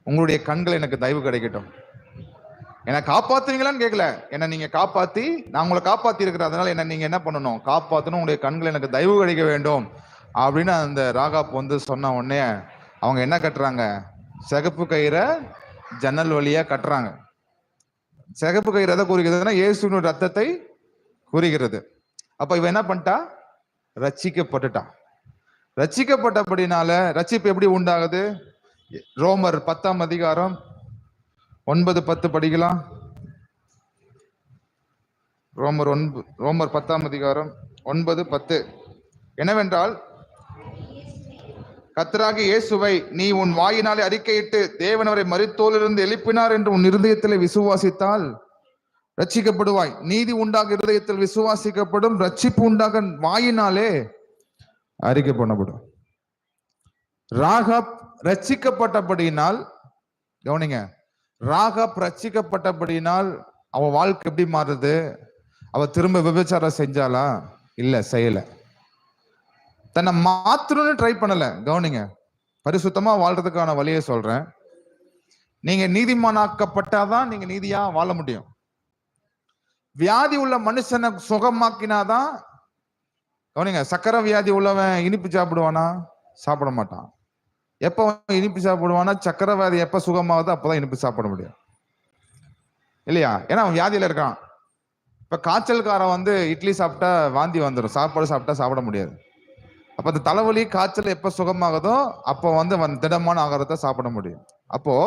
உங்களுடைய கண்கள் எனக்கு தயவு கிடைக்கட்டும். என்னை காப்பாத்துவீங்களான்னு கேட்கல, என்ன நீங்க காப்பாத்தி, நான் உங்களை காப்பாத்தி இருக்கிறேன், அதனால என்ன நீங்க என்ன பண்ணணும், காப்பாத்தணும், உங்களுடைய கண்கள் எனக்கு தயவு கிடைக்க வேண்டும் அப்படின்னு அந்த ராகாப் வந்து சொன்ன உடனே அவங்க என்ன கட்டுறாங்க, சிகப்பு கயிறை ஜன்னல் வழியா கட்டுறாங்க. சிகப்பு கயிறு எதை குறிக்கிறதுனா இயேசுவின் ரத்தத்தை குறிக்கிறது. அப்ப இவ என்ன பண்ணிட்டா, ரட்சிக்கப்பட்டுட்டான். ரட்சிக்கப்பட்டபடினால ரட்சிப்பு எப்படி உண்டாகுது, ரோமர் 10ஆம் அதிகாரம் 9-10 படிக்கலாம். ரோமர் 10ஆம் அதிகாரம் 9-10. என்னவென்றால், கர்த்தராகிய இயேசுவை நீ உன் வாயினாலே அறிக்கையிட்டு தேவன் அவரை மரித்தோரிலிருந்து எழுப்பினார் என்று உன் இருதயத்திலே விசுவாசித்தால் ரட்சிக்கப்படுவாய். நீதி உண்டாக இருதயத்தில் விசுவாசிக்கப்படும், ரட்சிப்பு உண்டாக வாயினாலே அறிக்கை பண்ணப்படும். ராகாப் ரட்சிக்கப்பட்டபடியினால், கவனிங்க, ராகாப் ரட்சிக்கப்பட்டபடியினால் அவ வாழ்க்கை எப்படி மாறுது, அவ திரும்ப விபச்சாரம் செஞ்சாலா, இல்ல செய்யல. தன்னை மாத்தணும்னு ட்ரை பண்ணல. கவனிங்க, பரிசுத்தமா வாழ்றதுக்கான வழியை சொல்றேன். நீங்க நீதிமானாக்கப்பட்டாதான் நீங்க நீதியா வாழ முடியும். வியாதி உள்ள மனுஷனை சுகமாக்கினாதான், கவனிங்க, சக்கரை வியாதி உள்ளவன் இனிப்பு சாப்பிடுவானா, சாப்பிட மாட்டான். எப்ப இனிப்பு சாப்பிடுவானா, சக்கரை வியாதி எப்ப சுகமாகுதோ அப்பதான் இனிப்பு சாப்பிட முடியும், இல்லையா? ஏன்னா அவன் வியாதியில இருக்கான். இப்ப காய்ச்சல்காரன் வந்து இட்லி சாப்பிட்டா வாந்தி வந்துடும், சாப்பாடு சாப்பிட்டா சாப்பிட முடியாது. அப்ப அந்த தலைவலி காய்ச்சல் எப்ப சுகமாகுதோ அப்ப வந்து திடமான ஆகாரத்தை சாப்பிட முடியும். அப்போ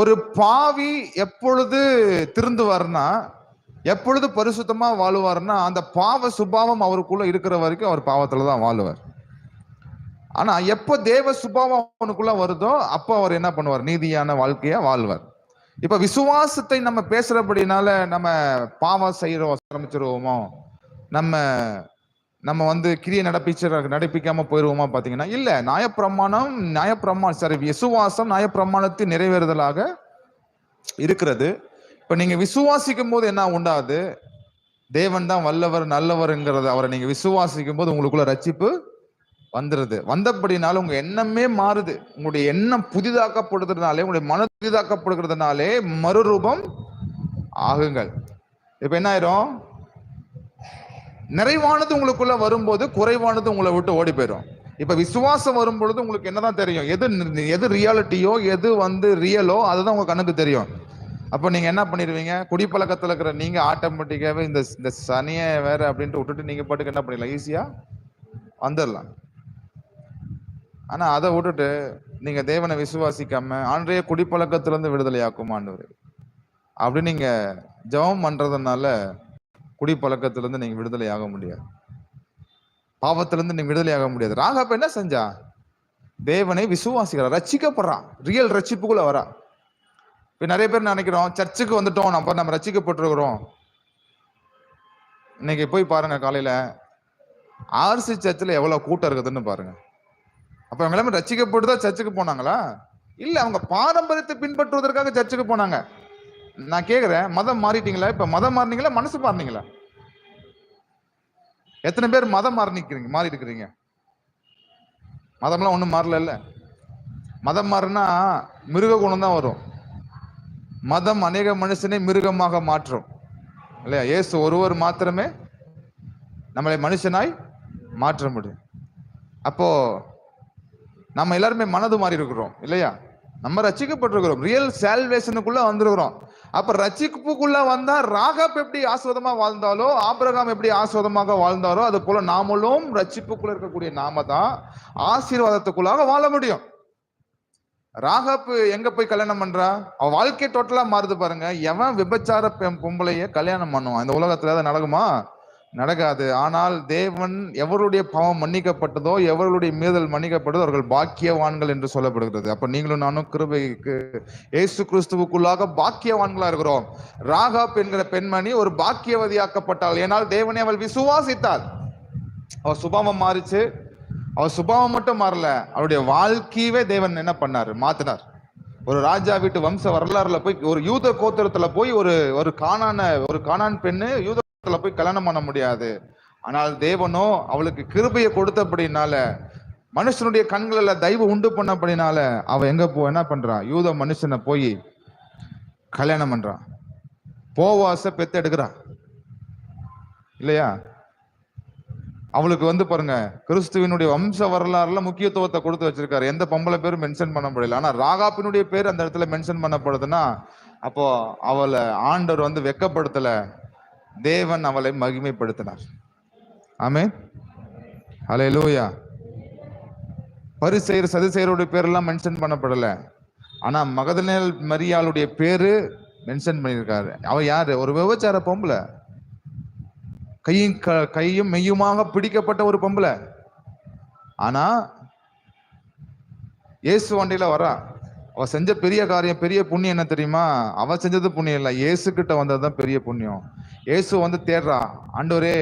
ஒரு பாவி எப்பொழுது திருந்துவார்னா, எப்பொழுது பரிசுத்தமா வாழுவார்னா, அந்த பாவ சுபாவம் அவருக்குள்ள இருக்கிற வரைக்கும் அவர் பாவத்துலதான் வாழுவார். ஆனா எப்போ தேவ சுபாவம் அவனுக்குள்ள வருதோ அப்போ அவர் என்ன பண்ணுவார், நீதியான வாழ்க்கைய வாழ்வார். இப்ப விசுவாசத்தை நம்ம பேசுறபடினால நம்ம பாவம் செய்யறோம் ஆரம்பிச்சிருவோமோ, நம்ம வந்து கிரியை நடப்பிக்காம போயிருவோமா பாத்தீங்கன்னா இல்ல. விசுவாசம் நியாயப்பிரமாணத்தின் நிறைவேறுதலாக இருக்கிறது. இப்ப நீங்க விசுவாசிக்கும் போது என்ன உண்டாது, தேவன் தான் வல்லவர் நல்லவர்ங்கிறத அவரை நீங்க விசுவாசிக்கும் போது உங்களுக்குள்ள ரட்சிப்பு வந்துருது. வந்தபடினால உங்க எண்ணமே மாறுது. உங்களுடைய எண்ணம் புதிதாக்கப்படுறதுனாலே, உங்களுடைய மன புதிதாக்கப்படுகிறதுனாலே மறுரூபம் ஆகுங்கள். இப்ப என்ன ஆயிரும், நிறைவானது உங்களுக்குள்ள வரும்போது குறைவானது உங்களை விட்டு ஓடி போயிடும். இப்ப விசுவாசம் வரும் பொழுது உங்களுக்கு என்னதான் தெரியும், எது ரியாலிட்டியோ எது வந்து ரியலோ அதுதான் உங்க கண்ணுக்கு தெரியும். அப்ப நீங்க என்ன பண்ணிடுவீங்க, குடிப்பழக்கத்துல இருக்கிற நீங்க ஆட்டோமேட்டிக்காவே இந்த சனிய வேற அப்படின்ட்டு விட்டுட்டு நீங்க பாட்டுக்கு என்ன பண்ணிடலாம், ஈஸியா வந்துடலாம். ஆனா அதை விட்டுட்டு நீங்க தேவனை விசுவாசிக்காம ஆண்டைய குடிப்பழக்கத்துல இருந்து விடுதலை ஆக்கும் ஆண்டவர் அப்படி நீங்க ஜெபம் பண்றதுனால குடிப்பழக்கத்துல இருந்து நீங்க விடுதலை ஆக முடியாது, பாவத்துல இருந்து நீங்க விடுதலை ஆக முடியாது. ராகாப் என்ன செஞ்சா, தேவனை விசுவாசிக்கிறார், ரட்சிக்கப்படுறான், ரியல் ரட்சிப்புக்குள்ள வரா. இப்ப நிறைய பேர் நினைக்கிறோம் சர்ச்சுக்கு வந்துட்டோம் நம்ம ரட்சிக்கப்பட்டிருக்கிறோம். இன்னைக்கு போய் பாருங்க, காலையில ஆர்சி சர்ச்சில் எவ்வளவு கூட்டம் இருக்குதுன்னு பாருங்க. அப்ப அவங்க எல்லாமே ரட்சிக்கப்பட்டு தான் சர்ச்சுக்கு போனாங்களா? இல்ல, அவங்க பாரம்பரியத்தை பின்பற்றுவதற்காக சர்ச்சுக்கு போனாங்க. நான் கேக்குறேன், மதம் மாறிட்டீங்களா? இப்ப மதம் மாறினீங்களா, மனசு மாறினீங்களா? எத்தனை பேர் மதம் மாறி இருக்கிறீங்க? மதம்லாம் ஒண்ணும் மாறல. மதம் மாறினா மிருக குணம் தான் வரும். மதம் அநேக மனுஷனை மிருகமாக மாற்றும் இல்லையா? இயேசு ஒருவர் மாத்திரமே நம்மளை மனுஷனாய் மாற்ற முடியும். அப்போ நம்ம எல்லாருமே மனது மாறி இருக்கிறோம் இல்லையா? நம்ம ரட்சிக்கப்பட்டிருக்கிறோம், ரியல் சால்வேஷனுக்குள்ள வந்திருக்கிறோம். அப்ப ரட்சிப்புக்குள்ள வந்தா ராகாப் எப்படி ஆஸ்வதமா வாழ்ந்தாலோ, ஆபிரகாம் எப்படி ஆஸ்வதமாக வாழ்ந்தாரோ, அது போல நாமளும் ரட்சிப்புக்குள்ள இருக்கக்கூடிய நாம தான் ஆசீர்வாதத்துக்குள்ளாக வாழ முடியும். ராகாப் எங்க போய் கல்யாணம் பண்றா? அவ வாழ்க்கை டோட்டலா மாறுது பாருங்க. எவன் விபச்சார பொம்பளைய கல்யாணம் பண்ணுவான்? இந்த உலகத்துல அது நடக்குமா? நடக்காது. ஆனால் தேவன் எவருடைய பாவம் மன்னிக்கப்பட்டதோ, எவர்களுடைய மீறல் மன்னிக்கப்பட்டதோ அவர்கள் பாக்கியவான்கள் என்று சொல்லப்படுகிறது. அப்ப நீங்களும் நானும் கிருபைக்கு இயேசு கிறிஸ்துவுக்குள்ளாக பாக்கியவான்களா இருக்கிறோம். ராகாப் என்கிற பெண்மணி ஒரு பாக்கியவதியாக்கப்பட்டாள். ஏனால் தேவனை அவள் விசுவாசித்தாள். அவள் சுபாவம் மாறிச்சு. அவள் சுபாவம் மட்டும் மாறல, அவருடைய வாழ்க்கையவே தேவன் என்ன பண்ணாரு? மாத்தினார். ஒரு ராஜா வீட்டு வம்ச வரலாறுல போய், ஒரு யூத கோத்திரத்துல போய் ஒரு கானான் பெண்ணு யூத போய் கல்யாணம் பண்ண முடியாது. ஆனால் தேவனோ அவளுக்கு கிருபையை கொடுத்தபடினால, மனுஷனுடைய கண்கள தயவு உண்டு பண்ணபடினால அவ எங்க என்ன பண்றான்? யூத மனுஷனை போய் கல்யாணம் பண்றான். போவாச பெத்து எடுக்கிறான் இல்லையா? அவளுக்கு பாருங்க, கிறிஸ்துவினுடைய வம்ச வரலாறுல முக்கியத்துவத்தை கொடுத்து வச்சிருக்காரு. எந்த பொம்பளை பேரும் மென்ஷன் பண்ண முடியல. ஆனா ராகாப்பினுடைய பேர் அந்த இடத்துல மென்ஷன் பண்ணப்படுதுன்னா, அப்போ அவளை ஆண்டவர் வெக்கப்படுத்தல, தேவன் அவளை மகிமைப்படுத்தினார். ஆமென், ஹல்லேலூயா. பரிசேயர் சதுசேயருடைய பேரெல்லாம் மென்ஷன் பண்ணப்படல. ஆனா மகதலேனே மரியாளுடைய பேரு மென்ஷன் பண்ணியிருக்காரு. அவ யாரு? ஒரு விபச்சார பொம்பளை, கையும் மெய்யுமாக பிடிக்கப்பட்ட ஒரு பொம்பளை. ஆனா இயேசு வண்டியில வரா. அவ செஞ்ச பெரிய காரியம், பெரிய புண்ணியம் என்ன தெரியுமா? அவ செஞ்சது புண்ணியம் இல்ல, இயேசு கிட்ட வந்ததுதான் பெரிய புண்ணியம். இயேசு தேடுறா, ஆண்டவரே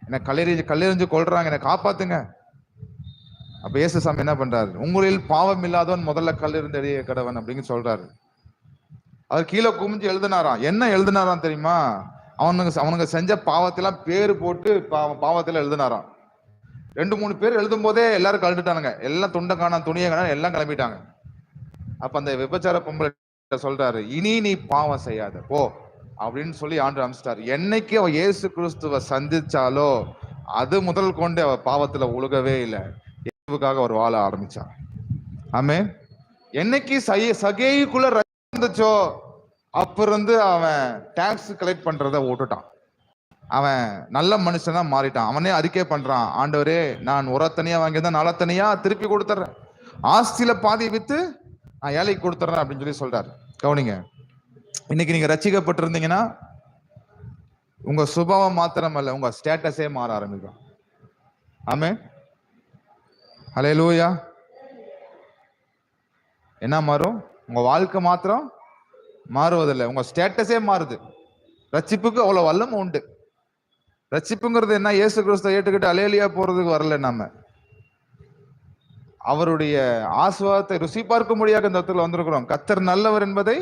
என்னை கல்லெறிஞ்சு கொல்றாங்க, என்னை காப்பாத்துங்க. அப்ப இயேசு சாமி என்ன பண்றாரு? உங்களில் பாவம் இல்லாதவன் முதல்ல கல்லெறிந்து எறிய கடவன் அப்படின்னு சொல்றாரு. அவர் கீழே குமிஞ்சு எழுதினாராம். என்ன எழுதினாராம் தெரியுமா? அவனுங்க செஞ்ச பாவத்தெல்லாம் பேரு போட்டு பாவத்துல எழுதினாராம். 2-3 பேர் எழுதும் போதே எல்லாரும் கழட்டுட்டானுங்க. எல்லாம் துண்டை காணா, துணியை காணா, எல்லாம் கிளம்பிட்டாங்க. அப்ப அந்த விபச்சார பொம்பளை சொல்றாரு, இனி நீ பாவம் செய்யாத போ அப்படின்னு சொல்லி ஆண்டு அனுப்பிச்சிட்டாரு. என்னைக்கு அவ இயேசு கிறிஸ்துவ சந்திச்சாலோ அது முதல் கொண்டு அவ பாவத்துல உழுகவே இல்லை. இயேசுவுக்காக அவர் வாழ ஆரம்பிச்சான். ஆமென். என்னைக்கு சகேயுக்குள்ள இருந்துச்சோ அப்ப இருந்து அவன் டாக்ஸ் கலெக்ட் பண்றத விட்டுட்டான். அவன் நல்ல மனுஷனா மாறிட்டான். அவனே அறிக்கை பண்றான், ஆண்டவரே நான் உரத்தனியா வாங்கியிருந்தா நலத்தனியா திருப்பி கொடுத்துறேன், ஆஸ்தியில பாதி வித்து நான் ஏழைக்கு கொடுத்துறேன் அப்படின்னு சொல்லி சொல்றாரு. கவனிங்க, இன்னைக்கு நீங்க ரட்சிக்கப்பட்டிருந்தீங்கன்னா உங்க சுபாவம் மாத்திரம் அல்ல, உங்க ஸ்டேட்டஸே மாற ஆரம்பிக்கும். ஆமென், ஹல்லேலூயா. என்ன மாறும்? உங்க வாழ்க்கை மாத்திரம் மாறுவதில்லை, உங்க ஸ்டேட்டஸே மாறுது. ரட்சிப்புக்கு அவ்வளவு வல்லமை உண்டு. ரட்சிப்புங்கிறது என்ன? இயேசு கிறிஸ்துவை ஏற்றுக்கிட்டு அலேலியா போறதுக்கு வரல. நாம அவருடைய ஆசீர்வாதத்தை ருசி பார்க்க முடியாத இந்த இடத்துல வந்திருக்கிறோம். கர்த்தர் நல்லவர் என்பதை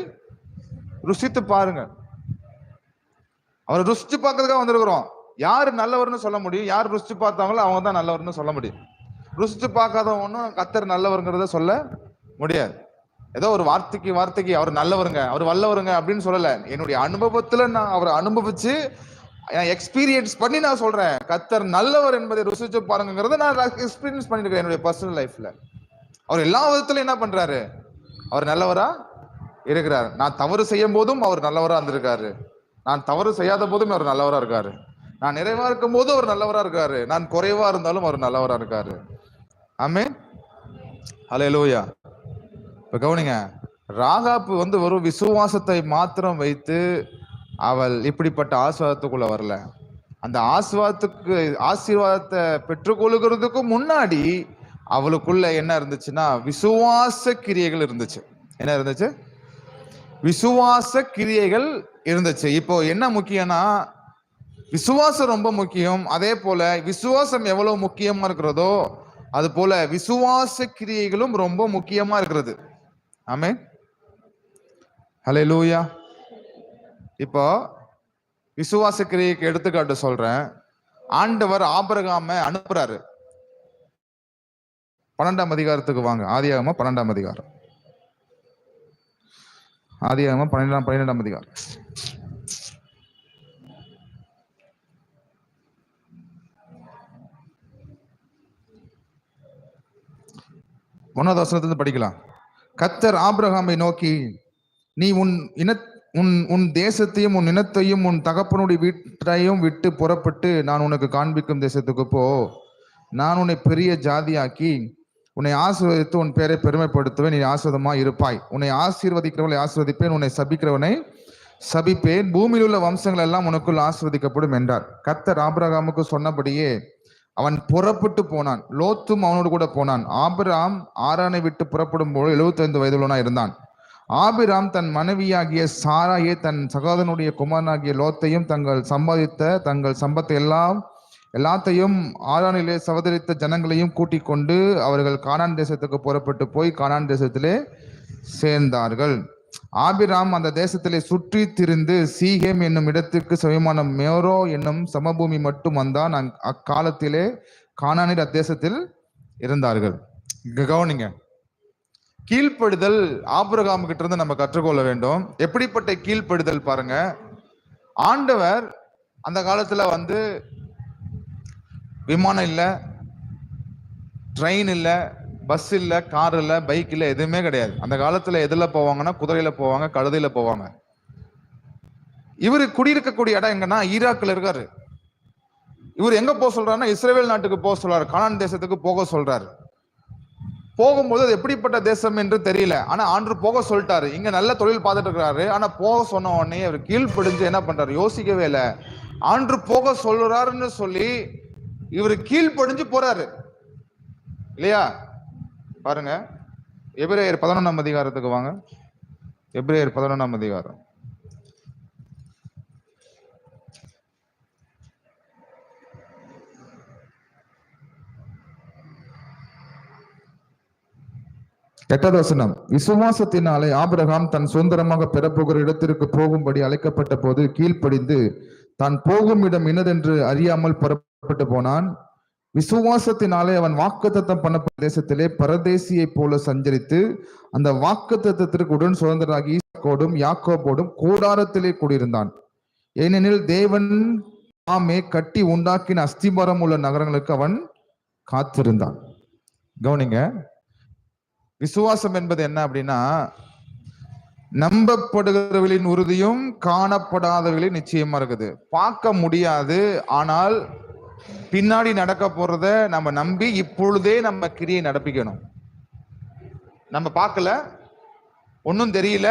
ருசித்து பாருங்க. அவரை ருசிச்சு பார்க்கறதுக்காக வந்திருக்கிறோம். யாரு நல்லவர்னு சொல்ல முடியும்? யார் ருசிச்சு பார்த்தாங்களோ அவங்க தான் நல்லவர்னு சொல்ல முடியும். ருசிச்சு பார்க்காதவனும் கர்த்தர் நல்லவருங்கிறத சொல்ல முடியாது. ஏதோ ஒரு வார்த்தைக்கு அவர் நல்லவருங்க, அவர் வல்லவருங்க அப்படின்னு சொல்லல. என்னுடைய அனுபவத்துல நான் அவரை அனுபவிச்சு எக்ஸ்பீரியன்ஸ் பண்ணி நான் சொல்றேன், கர்த்தர் நல்லவர் என்பதை ருசிச்சு பாருங்கிறத நான் எக்ஸ்பீரியன்ஸ் பண்ணிருக்கேன் என்னுடைய பர்சனல் லைஃப்ல. அவர் எல்லா விதத்திலும் என்ன பண்றாரு? அவர் நல்லவரா இருக்கிறார். நான் தவறு செய்யும் போதும் அவர் நல்லவரா இருந்திருக்காரு. நான் தவறு செய்யாத போதும் அவர் நல்லவரா இருக்காரு. நான் நிறைவா இருக்கும் போதும் அவர் நல்லவரா இருக்காரு. நான் குறைவா இருந்தாலும் அவர் நல்லவரா இருக்காரு. ஆமென், ஹல்லேலூயா. இப்ப கவனிங்க, ராகாப்பு ஒரு விசுவாசத்தை மாத்திரம் வைத்து அவள் இப்படிப்பட்ட ஆசீர்வாதத்துக்குள்ள வரல. அந்த ஆசீர்வாதத்தை பெற்றுக்கொள்ளுகிறதுக்கு முன்னாடி அவளுக்குள்ள என்ன இருந்துச்சுன்னா விசுவாச கிரியைகள் இருந்துச்சு. என்ன இருந்துச்சு? விசுவாச கிரியைகள் இருந்துச்சு. இப்போ என்ன முக்கியம்னா விசுவாசம் ரொம்ப முக்கியம். அதே போல விசுவாசம் எவ்வளவு முக்கியமா இருக்கிறதோ அது போல விசுவாச கிரியைகளும் ரொம்ப முக்கியமா இருக்கிறது. ஆமென். ஹல்லேலூயா. இப்போ விசுவாச கிரியைக்கு எடுத்துக்காட்டு சொல்றேன். ஆண்டவர் ஆபிரகாமை அனுப்புறாரு. 12ஆம் அதிகாரத்துக்கு வாங்க. ஆதியாகமம் 12ஆம் அதிகாரம். ஆதியாகமம் 12ஆம் அதிகாரம். 1வது வசனத்திலிருந்து படிக்கலாம். கர்த்தர் ஆபிரகாமை நோக்கி, நீ உன் தேசத்தையும் உன் இனத்தையும் உன் தகப்பனுடைய வீட்டையும் விட்டு புறப்பட்டு நான் உனக்கு காண்பிக்கும் தேசத்துக்கு போ. நான் உன்னை பெரிய ஜாதியாக்கி உன்னை ஆசீர்வதித்து உன் பேரை பெருமைப்படுத்துவேன். நீ ஆசீர்வாதமாய் இருப்பாய். உன்னை ஆசீர்வதிக்கிறவனை ஆசீர்வதிப்பேன், உன்னை சபிக்கிறவனை சபிப்பேன். பூமியில் உள்ள வம்சங்கள் எல்லாம் உனக்குள் ஆசீர்வதிக்கப்படும் என்றார். கர்த்தர் ஆபிரகாமுக்கு சொன்னபடியே அவன் புறப்பட்டு போனான். லோத்தும் அவனோடு கூட போனான். ஆபிராம் ஆரானை விட்டு புறப்படும் போது 75 வயதுள்ளவனா இருந்தான். ஆபிராம் தன் மனைவியாகிய சாராயை தன் சகோதரனுடைய குமாரனாகிய லோத்தையும் தங்கள் சம்பத்தை எல்லாத்தையும் ஆரானிலே சவதரித்த ஜனங்களையும் கூட்டிக் கொண்டு அவர்கள் கானான் தேசத்துக்கு புறப்பட்டு போய் கானான் தேசத்திலே சேர்ந்தார்கள். ஆபிராம் அந்த தேசத்திலே சுற்றி திரிந்து சீகேம் என்னும் இடத்திற்கு சமமான மேரோ என்னும் சமபூமி மட்டும் வந்தான். அக்காலத்திலே கானானில் அத்தேசத்தில் இருந்தார்கள். கவனிங்க, கீழ்ப்படுதல் ஆபிரகாம் கிட்ட இருந்து நம்ம கற்றுக்கொள்ள வேண்டும். எப்படிப்பட்ட கீழ்ப்படுதல் பாருங்க. ஆண்டவர் அந்த காலத்துல விமானம் இல்ல, ட்ரெயின் இல்ல, பஸ் இல்ல, கார் இல்ல, பைக் இல்ல, எதுவுமே கிடையாது. அந்த காலத்துல எதுல போவாங்கன்னா குதிரையில போவாங்க, கழுதையில போவாங்க. இவரு குடியிருக்கக்கூடிய இடம் எங்கன்னா ஈராக்ல இருக்காரு. இவர் எங்க போக சொல்றாருன்னா இஸ்ரேல் நாட்டுக்கு போக சொல்றாரு, கானான் தேசத்துக்கு போக சொல்றாரு. போகும்போது அது எப்படிப்பட்ட தேசம் என்று தெரியல. ஆனா ஆண்டு போக சொல்லிட்டாரு. இங்க நல்ல தொழில் பார்த்துட்டு இருக்கிறாரு. ஆனா போக சொன்ன உடனே அவர் கீழ்ப்படிஞ்சு என்ன பண்றாரு, யோசிக்கவே இல்லை. ஆண்டு போக சொல்றாருன்னு சொல்லி இவர் கீழ்ப்படிஞ்சு போறாரு இல்லையா? பாருங்க, எபிரேயர் 11ஆம் அதிகாரத்துக்கு வாங்க. எபிரேயர் 11ஆம் அதிகாரம். எட்டாவது வசனம். விசுவாசத்தினாலே ஆபிரகாம் தன் சுதந்திரமாக பெறப்போகிற இடத்திற்கு போகும்படி அழைக்கப்பட்ட போது கீழ்ப்படிந்து தான் போகும் இடம் இன்னதென்று அறியாமல் புறப்பட்டு போனான். விசுவாசத்தினாலே அவன் வாக்குத்தத்தம் பண்ணப்பட்ட தேசத்திலே பரதேசியை போல சஞ்சரித்து அந்த வாக்குத்தத்தத்திற்கு உடன் சுதந்திரராகி ஈசாக்கோடும் யாக்கோபோடும் கூடாரத்திலே கூடியிருந்தான். ஏனெனில் தேவன் தாமே கட்டி உண்டாக்கின அஸ்திபாரம் உள்ள நகரங்களுக்கு அவன் காத்திருந்தான். கவனிங்க, விசுவாசம் என்பது என்ன அப்படின்னா, நம்பப்படுகிறவர்களின் உறுதியும் காணப்படாதவர்களின் நிச்சயமா இருக்குது. பார்க்க முடியாது, ஆனால் பின்னாடி நடக்க போறத நம்ம நம்பி இப்பொழுதே நம்ம கிரியை நடப்பிக்கணும். நம்ம பார்க்கல, ஒன்னும் தெரியல,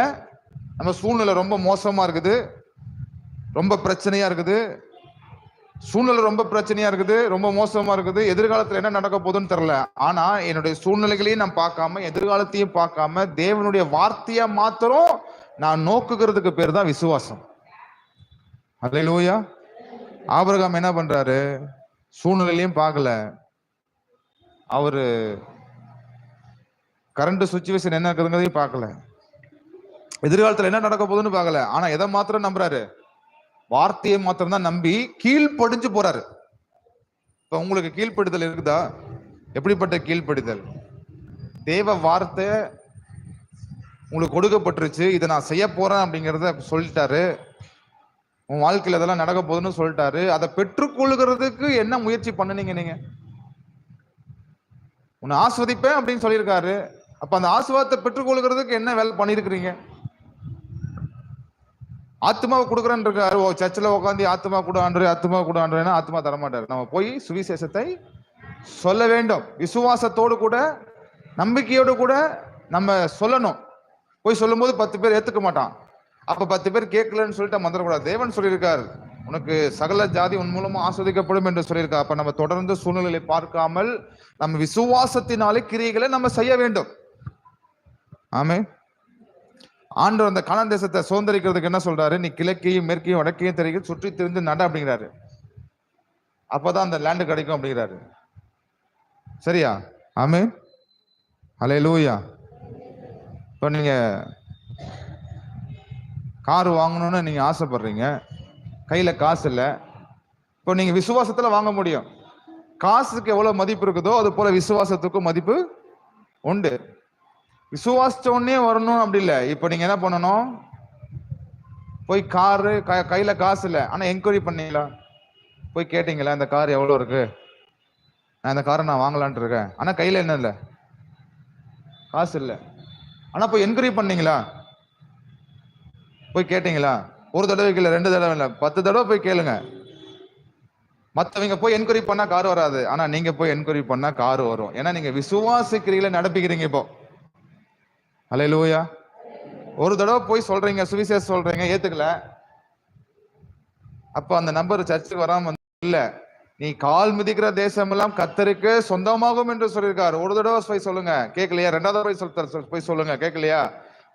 நம்ம சூழ்நிலை ரொம்ப மோசமா இருக்குது, ரொம்ப பிரச்சனையா இருக்குது, சூழ்நிலை ரொம்ப பிரச்சனையா இருக்குது, ரொம்ப மோசமா இருக்குது, எதிர்காலத்துல என்ன நடக்க போகுதுன்னு தெரியல. ஆனா என்னுடைய சூழ்நிலைகளையும் நான் பார்க்காம எதிர்காலத்தையும் பார்க்காம தேவனுடைய வார்த்தையா மாத்திரம் நான் நோக்குகிறதுக்கு பேர் தான் விசுவாசம். அல்லேலூயா. ஆபிரகாம் என்ன பண்றாரு, சூழ்நிலையிலையும் பார்க்கல, அவரு கரண்ட் சுச்சுவேஷன் என்ன இருக்குதுங்கிறதையும் பார்க்கல, எதிர்காலத்துல என்ன நடக்க போகுதுன்னு பார்க்கல. ஆனா எதை மாத்திரம் நம்புறாரு, வார்த்தையை மாத்திரம் தான் நம்பி கீழ்ப்படிஞ்சு போறாரு. இப்ப உங்களுக்கு கீழ்ப்படுதல் இருக்குதா? எப்படிப்பட்ட கீழ்ப்படிதல்? தேவ வார்த்தை உங்களுக்கு கொடுக்கப்பட்டுருச்சு, இதை நான் செய்ய போறேன் அப்படிங்கிறத சொல்லிட்டாரு, உன் வாழ்க்கையில இதெல்லாம் நடக்க போகுதுன்னு சொல்லிட்டாரு. அதை பெற்றுக்கொள்கிறதுக்கு என்ன முயற்சி பண்ணுனீங்க? நீங்க உன்னை ஆஸ்வதிப்பேன் அப்படின்னு சொல்லியிருக்காரு. அப்ப அந்த ஆசீர்வாதத்தை பெற்றுக்கொள்கிறதுக்கு என்ன வேலை பண்ணிருக்கிறீங்க? ஆத்மாவை கொடுக்குறேன்னு இருக்காரு. சர்ச்சில் உட்காந்து ஆத்மா கூட ஆண்டுறேன்னா ஆத்மா தரமாட்டாரு. நம்ம போய் சுவிசேஷத்தை சொல்ல வேண்டும். விசுவாசத்தோடு கூட நம்பிக்கையோடு கூட நம்ம சொல்லணும். போய் சொல்லும் போது 10 பேர் ஏத்துக்க மாட்டான். அப்ப 10 பேர் கேட்கலன்னு சொல்லிட்டு மந்திரக்கூடாது. தேவன் சொல்லியிருக்காரு, உனக்கு சகல ஜாதி உன் மூலமா ஆஸ்வதிக்கப்படும் என்று சொல்லியிருக்காரு. அப்ப நம்ம தொடர்ந்து சூழ்நிலையை பார்க்காமல் நம்ம விசுவாசத்தினாலே கிரியைகளை நம்ம செய்ய வேண்டும். ஆமே. ஆண்டவர் அந்த கானான் தேசத்தை சுதந்திரிக்கிறதுக்கு என்ன சொல்றாரு, நீ கிழக்கையும் மேற்கையும் வடக்கையும் தெற்கையும் சுற்றி திரிந்து நட அப்படிங்கிறாரு. அப்பதான் அந்த லேண்டு கிடைக்கும் அப்படிங்கிறாரு. சரியா? ஆமென். ஹல்லேலூயா. இப்போ நீங்க கார் வாங்கணும்னு நீங்க ஆசைப்படுறீங்க, கையில காசு இல்ல. இப்போ நீங்க விசுவாசத்துல வாங்க முடியும். காசுக்கு எவ்வளவு மதிப்பு இருக்குதோ அது போல விசுவாசத்துக்கும் மதிப்பு உண்டு. விசுவாசிச்ச உடனே வரணும் அப்படி இல்லை. இப்போ நீங்க என்ன பண்ணணும்? போய் காரு கையில காசு இல்லை, ஆனா என்கொயரி பண்ணீங்களா? போய் கேட்டீங்களா இந்த கார் எவ்வளவு இருக்கு, நான் இந்த காரை நான் வாங்கலான்ட்டு இருக்கேன், ஆனா கையில என்ன இல்லை? காசு இல்லை. ஆனா போய் என்கொயரி பண்ணீங்களா? போய் கேட்டீங்களா? ஒரு தடவைக்கு இல்லை, 2 தடவை இல்லை, 10 தடவை போய் கேளுங்க. மற்றவங்க போய் என்கொயரி பண்ணா கார் வராது, ஆனா நீங்க போய் என்கொயரி பண்ணா கார் வரும். ஏன்னா நீங்க விசுவாசிக்கிறீங்கள நடப்பிக்கிறீங்க. இப்போ ஹல்லேலூயா. ஒரு தடவை போய் சொல்றீங்க, சுவிசேஷம் சொல்றீங்க, ஏத்துக்கல, அப்ப அந்த நம்பர் சர்ச்சுக்கு வராம இல்ல. நீ கால் மிதிக்கிற தேசம் எல்லாம் கர்த்தருக்கு சொந்தமாகும் என்று சொல்லியிருக்காரு. ஒரு தடவை போய் சொல்லுங்க, கேட்கலையா? 2வது போய் சொல்லுங்க, கேட்கலையா?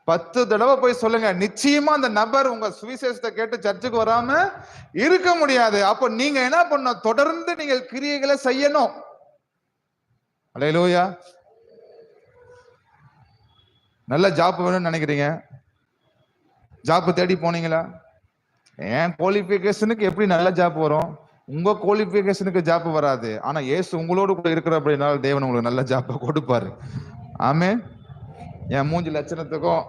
10 தடவை போய் சொல்லுங்க. நிச்சயமா அந்த நபர் உங்க சுவிசேஷத்தை கேட்டு சர்ச்சுக்கு வராம இருக்க முடியாது. அப்ப நீங்க என்ன பண்ணணும்? தொடர்ந்து நீங்கள் கிரியைகளை செய்யணும். ஹல்லேலூயா. நல்ல ஜாப் வேணும்னு நினைக்கிறீங்க, ஜாப் தேடி போனீங்களா? ஏன் குவாலிஃபிகேஷனுக்கு எப்படி நல்ல ஜாப் வரும்? உங்க குவாலிஃபிகேஷனுக்கு ஜாப் வராது. ஆனா இயேசு உங்களோடு கூட இருக்கிற அப்படினால தேவன் உங்களுக்கு நல்ல ஜாப்பை கொடுப்பாரு. ஆமென். என் மூஞ்சி லட்சணத்துக்கும்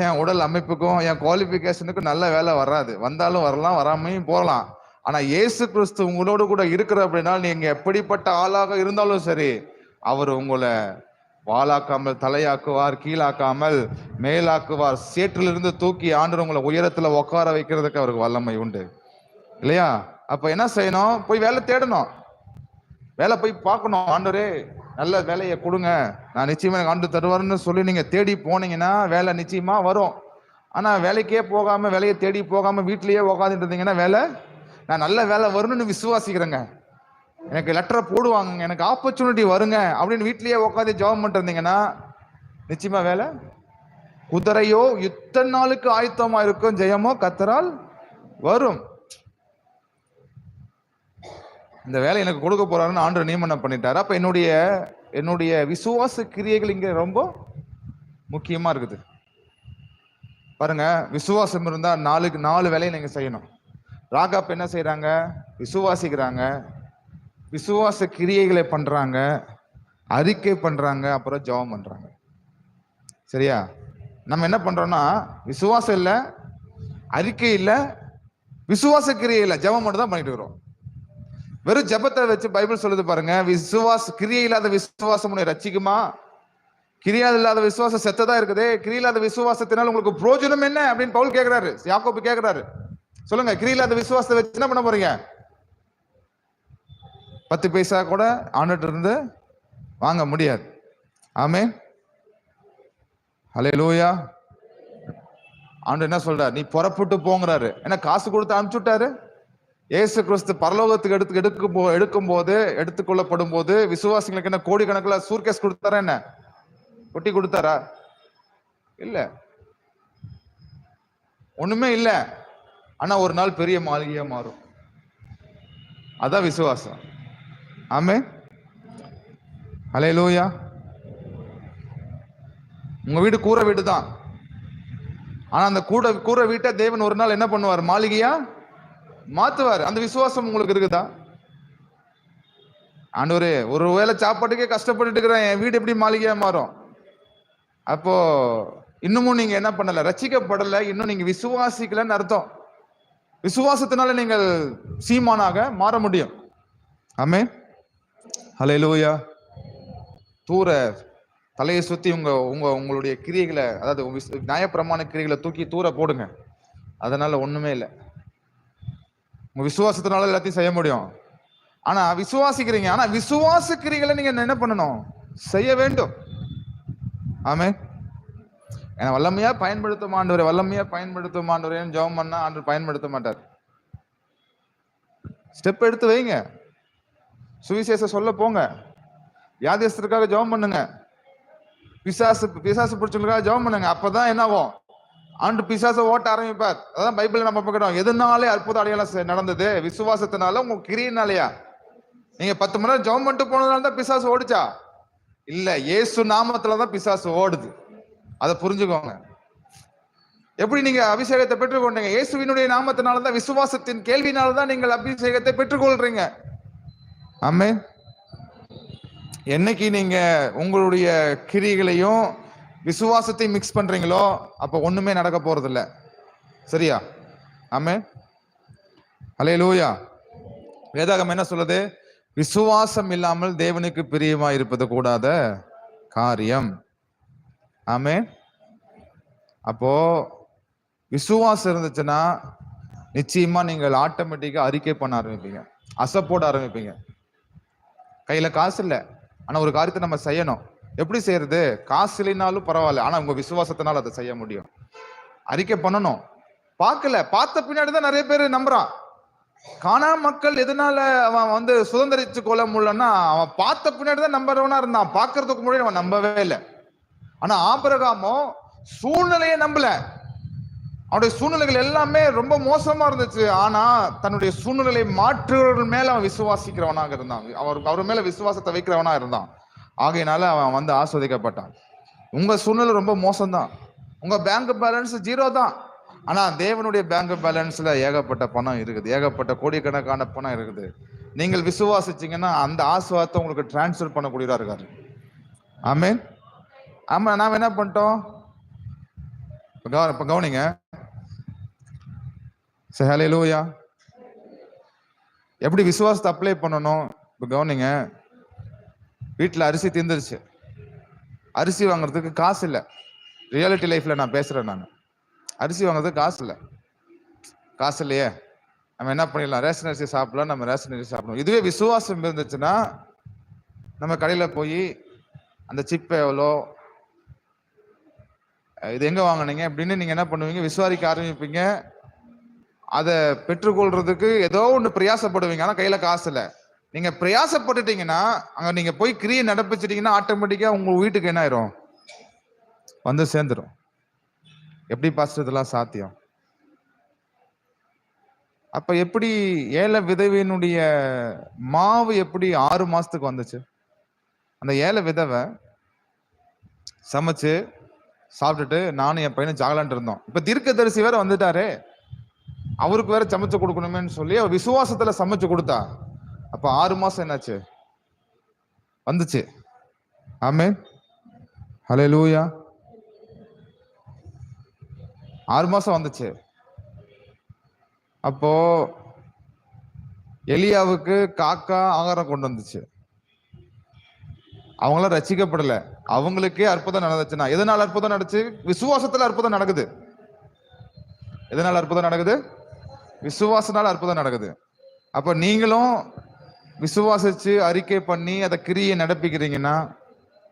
என் உடல் அமைப்புக்கும் என் குவாலிஃபிகேஷனுக்கும் நல்ல வேலை வராது. வந்தாலும் வரலாம், வராமையும் போகலாம். ஆனா இயேசு கிறிஸ்து உங்களோடு கூட இருக்கிற அப்படின்னா நீங்க எப்படிப்பட்ட ஆளாக இருந்தாலும் சரி, அவர் உங்களை வாளாக்காமல் தலையாக்குவார், கீழாக்காமல் மேலாக்குவார். சேற்றிலிருந்து தூக்கி ஆண்டு உங்களை உயரத்துல உட்கார வைக்கிறதுக்கு அவருக்கு வல்லமை உண்டு, இல்லையா? அப்ப என்ன செய்யணும்? போய் வேலை தேடணும், வேலை போய் பார்க்கணும். ஆண்டவரே நல்ல வேலையை கொடுங்க, நான் நிச்சயமா எனக்கு ஆண்டு தருவாருன்னு சொல்லி நீங்க தேடி போனீங்கன்னா வேலை நிச்சயமா வரும். ஆனா வேலைக்கே போகாம, வேலையை தேடி போகாம வீட்லயே உட்காந்துட்டு இருந்தீங்கன்னா வேலை, நான் நல்ல வேலை வரும்னு விசுவாசிக்கிறேங்க, எனக்கு லெட்டரை போடுவாங்க, எனக்கு ஆப்பர்ச்சுனிட்டி வருங்க அப்படின்னு வீட்லயே உட்காந்து ஜெபம் பண்ணிட்டு இருந்தீங்கன்னா நிச்சயமா வேலை. குதிரையோ இத்தனை நாளுக்கு ஆயத்தமா இருக்கும், ஜெயமோ கர்த்தரால் வரும். இந்த வேலை எனக்கு கொடுக்க போறாருன்னு ஆண்டவர் நியமனம் பண்ணிட்டாரு. அப்ப என்னுடைய விசுவாச கிரியைகள் இங்க ரொம்ப முக்கியமா இருக்குது. பாருங்க, விசுவாசம் இருந்தா 4 வேலையை நீங்க செய்யணும். ராகாப் என்ன செய்யறாங்க? விசுவாசிக்கிறாங்க, விசுவாச கிரியைகளை பண்றாங்க, அறிக்கை பண்றாங்க, அப்புறம் ஜெபம் பண்றாங்க. சரியா? நம்ம என்ன பண்றோம்னா விசுவாசம் இல்ல, அறிக்கை இல்ல, விசுவாச கிரியை இல்ல, ஜெபம் மட்டும் தான் பண்ணிட்டு இருக்கிறோம். வெறும் ஜெபத்தை வச்சு பைபிள் சொல்லுது பாருங்க, கிரியை இல்லாத விசுவாசம் உன்னை ரட்சிக்குமா? கிரியா இல்லாத விசுவாசம் செத்ததா இருக்குது. கிரியா இல்லாத விசுவாசத்தினால் உங்களுக்கு பிரயோஜனம் என்ன அப்படின்னு பவுல் கேட்கிறாரு, யாக்கோபு கேட்கிறாரு. சொல்லுங்க, கிரியா இல்லாத விசுவாசத்தை வச்சு என்ன பண்ண போறீங்க? 10 பைசா கூட ஆண்டுட்டு இருந்து வாங்க முடியாது. ஆமென். ஹல்லேலூயா. ஆண்டு என்ன சொல்றாரு? நீ புறப்பட்டு போங்கிறாரு. என்ன காசு கொடுத்து அனுப்பிச்சு விட்டாரு? இயேசு கிறிஸ்து பரலோகத்துக்கு எடுத்துக்கொள்ளப்படும் போது விசுவாசிகளுக்கு என்ன கோடிக்கணக்கில் சூர்கேஸ் கொடுத்தாரா? என்ன கொட்டி கொடுத்தாரா? இல்ல, ஒண்ணுமே இல்ல. ஆனா ஒரு நாள் பெரிய மாளிகையா மாறும். அதான் விசுவாசம். ஆமென். ஹல்லேலூயா. உங்க வீடு கூரை வீடு தான், ஆனா அந்த கூரை வீட்டை தேவன் ஒரு நாள் என்ன பண்ணுவார்? மாளிகையா மாத்துவார். அந்த விசுவாசம் உங்களுக்கு இருக்குதா? ஆண்டவரே, ஒரு வேளை சாப்பாட்டுக்கே கஷ்டப்பட்டு இருக்கிறேன், என் வீடு எப்படி மாளிகையா மாறும்? அப்போ இன்னமும் நீங்க என்ன பண்ணல? ரட்சிக்கப்படல, இன்னும் நீங்க விசுவாசிக்கலன்னு அர்த்தம். விசுவாசத்தினால நீங்கள் சீமானாக மாற முடியும். ஆமென். ஹல்லேலூயா. தூர தலையை சுத்தி உங்களுடைய கிரியைகளை, அதாவது நியாயப்பிரமாண கிரியைகளை தூக்கி தூர போடுங்க. அதனால ஒண்ணுமே இல்லை. உங்க விசுவாசத்தினால எல்லாத்தையும் செய்ய முடியும். ஆனா விசுவாசிக்கிறீங்க, ஆனா விசுவாச கிரியைகளை நீங்க என்ன பண்ணணும்? செய்ய வேண்டும். ஆமென். ஏன்னா வல்லமையா பயன்படுத்தும் ஆண்டவரே, வல்லமையா பயன்படுத்தும் ஆண்டவரேன்னு ஜெபம் பண்ணா ஆண்டவர் பயன்படுத்த மாட்டார். ஸ்டெப் எடுத்து வைங்க, சுவிசேஷ சொல்ல போங்க, வியாதியஸ்தருக்காக ஜெபம் பண்ணுங்க, பிசாசு பிடிச்சவங்களுக்காக ஜெபம் பண்ணுங்க. அப்பதான் என்ன ஆகும்? ஆண்டு பிசாசை ஓட்ட ஆரம்பிப்பார். அதான் பைபிள் நம்ம பார்க்கிறோம். எதனாலே அற்புத அடையாளம் நடந்தது? விசுவாசத்தினால, உங்க கிரியினாலயா? நீங்க 10 மணி நேரம் ஜெபம் பண்ணிட்டு போனதுனால தான் பிசாசு ஓடிச்சா? இல்ல, இயேசு நாமத்துலதான் பிசாசு ஓடுது. அதை புரிஞ்சுக்கோங்க. எப்படி நீங்க அபிஷேகத்தை பெற்றுக்கொண்டீங்க? இயேசுவினுடைய நாமத்தினாலதான், விசுவாசத்தின் கேள்வினாலதான் நீங்கள் அபிஷேகத்தை பெற்றுக்கொள்றீங்க. ஆமென். என்னைக்கு நீங்க உங்களுடைய கிரியைகளையும் விசுவாசத்தை மிக்ஸ் பண்றீங்களோ அப்ப ஒண்ணுமே நடக்க போறது இல்ல. சரியா? ஆமென். அல்லேலூயா. வேதாகம் என்ன சொல்லுது? விசுவாசம் இல்லாமல் தேவனுக்கு பிரியமா இருப்பது கூடாத காரியம். ஆமென். அப்போ விசுவாசம் இருந்துச்சுன்னா நிச்சயமா நீங்கள் ஆட்டோமேட்டிக்கா அறிக்கை பண்ண ஆரம்பிப்பீங்க, அசப்போட ஆரம்பிப்பீங்க. கையில காசு இல்ல, ஆனா ஒரு காரியத்தை நம்ம செய்யணும். எப்படி செய்யறது? காசு இல்லைனாலும் பரவாயில்ல, ஆனா உங்க விசுவாசத்தினால அதை செய்ய முடியும். அறிக்கை பண்ணணும். பார்க்கல, பார்த்த பின்னாடிதான் நிறைய பேர் நம்புறான். காணா மக்கள் எதனால அவன் சுதந்திரிச்சு கொள்ள முடியலன்னா, அவன் பார்த்த பின்னாடிதான் நம்புறவனா இருந்தான். பார்க்கறதுக்கு முன்னாடி அவன் நம்பவே இல்லை. ஆனா ஆபிரகாமோ சூழ்நிலையை நம்பல. அவனுடைய சூழ்நிலைகள் எல்லாமே ரொம்ப மோசமா இருந்துச்சு. ஆனா தன்னுடைய சூழ்நிலை மாற்றுவர்கள் மேல அவன் விசுவாசிக்கிறவனாக இருந்தான். அவர் மேல விசுவாசத்தை வைக்கிறவனா இருந்தான். ஆகையினால அவன் ஆஸ்வதிக்கப்பட்டான். உங்க சூழ்நிலை ரொம்ப மோசம்தான். உங்க பேங்க் பேலன்ஸ் 0 தான். ஆனா தேவனுடைய பேங்க் பேலன்ஸ்ல ஏகப்பட்ட பணம் இருக்குது, ஏகப்பட்ட கோடிக்கணக்கான பணம் இருக்குது. நீங்கள் விசுவாசிச்சீங்கன்னா அந்த ஆசீர்வாதத்தை உங்களுக்கு டிரான்ஸ்ஃபர் பண்ணக்கூடியதா இருக்காரு. ஆமென். ஆமா, நாம என்ன பண்ணிட்டோம்? இப்ப கவனிங்க. ஹல்லேலூயா. எப்படி விசுவாசத்தை அப்ளை பண்ணணும்? இப்ப கவனிங்க. வீட்டுல அரிசி தீர்ந்துருச்சு, அரிசி வாங்குறதுக்கு காசு இல்லை. ரியாலிட்டி லைஃப்ல நான் பேசுறேன். நான் அரிசி வாங்குறதுக்கு காசு இல்லையே, நம்ம என்ன பண்ணிடலாம்? ரேஷன் அரிசி சாப்பிடலாம், நம்ம ரேஷன் அரிசி சாப்பிடணும். இதுவே விசுவாசம் இருந்துச்சுன்னா நம்ம கடையில போய் அந்த சிப் எவ்வளோ, இது எங்க வாங்கினீங்க அப்படின்னு நீங்க என்ன பண்ணுவீங்க? விசுவாரிக்க ஆரம்பிப்பீங்க. அதை பெற்றுக்கொள்றதுக்கு ஏதோ ஒண்ணு பிரயாசப்படுவீங்க. ஆனா கையில காசு இல்லை. நீங்க பிரயாசப்பட்டுட்டீங்கன்னா, அங்க நீங்க போய் கிரியை நடப்பிச்சிட்டீங்கன்னா ஆட்டோமேட்டிக்கா உங்க வீட்டுக்கு என்ன ஆயிரும்? சேர்ந்துடும். எப்படி பாஸ்டர் இதெல்லாம் சாத்தியம்? அப்ப எப்படி ஏழை விதவையினுடைய மாவு எப்படி 6 மாசத்துக்கு வந்துச்சு? அந்த ஏழை விதவை சமைச்சு சாப்பிட்டுட்டு நானும் என் பையனும் ஜாகலான்ட்டு இருந்தோம். இப்ப தீர்க்கதரிசி வேற வந்துட்டாரு, அவருக்கு வேற சமைச்சு கொடுக்கணுமேன்னு சொல்லி அவர் விசுவாசத்துல சமைச்சு கொடுத்தா. அப்ப 6 மாசம் என்னாச்சு? வந்துச்சு. ஆமென். ஹல்லேலூயா. 6 மாசம் வந்துச்சு. அப்போ எலியாவுக்கு காக்கா ஆகாரம் கொண்டு வந்துச்சு. அவங்களாம் ரட்சிக்கப்படல, அவங்களுக்கே அற்புதம் நடந்துச்சுன்னா எதனால அற்புதம் நடந்துச்சு? விசுவாசத்துல அற்புதம் நடக்குது. எதனால அற்புதம் நடக்குது? விசுவாசனால அற்புதம் நடக்குது. அப்ப நீங்களும் விசுவாசிச்சு அறிக்கை பண்ணி அதை கிரியை நடப்பிக்கிறீங்கன்னா,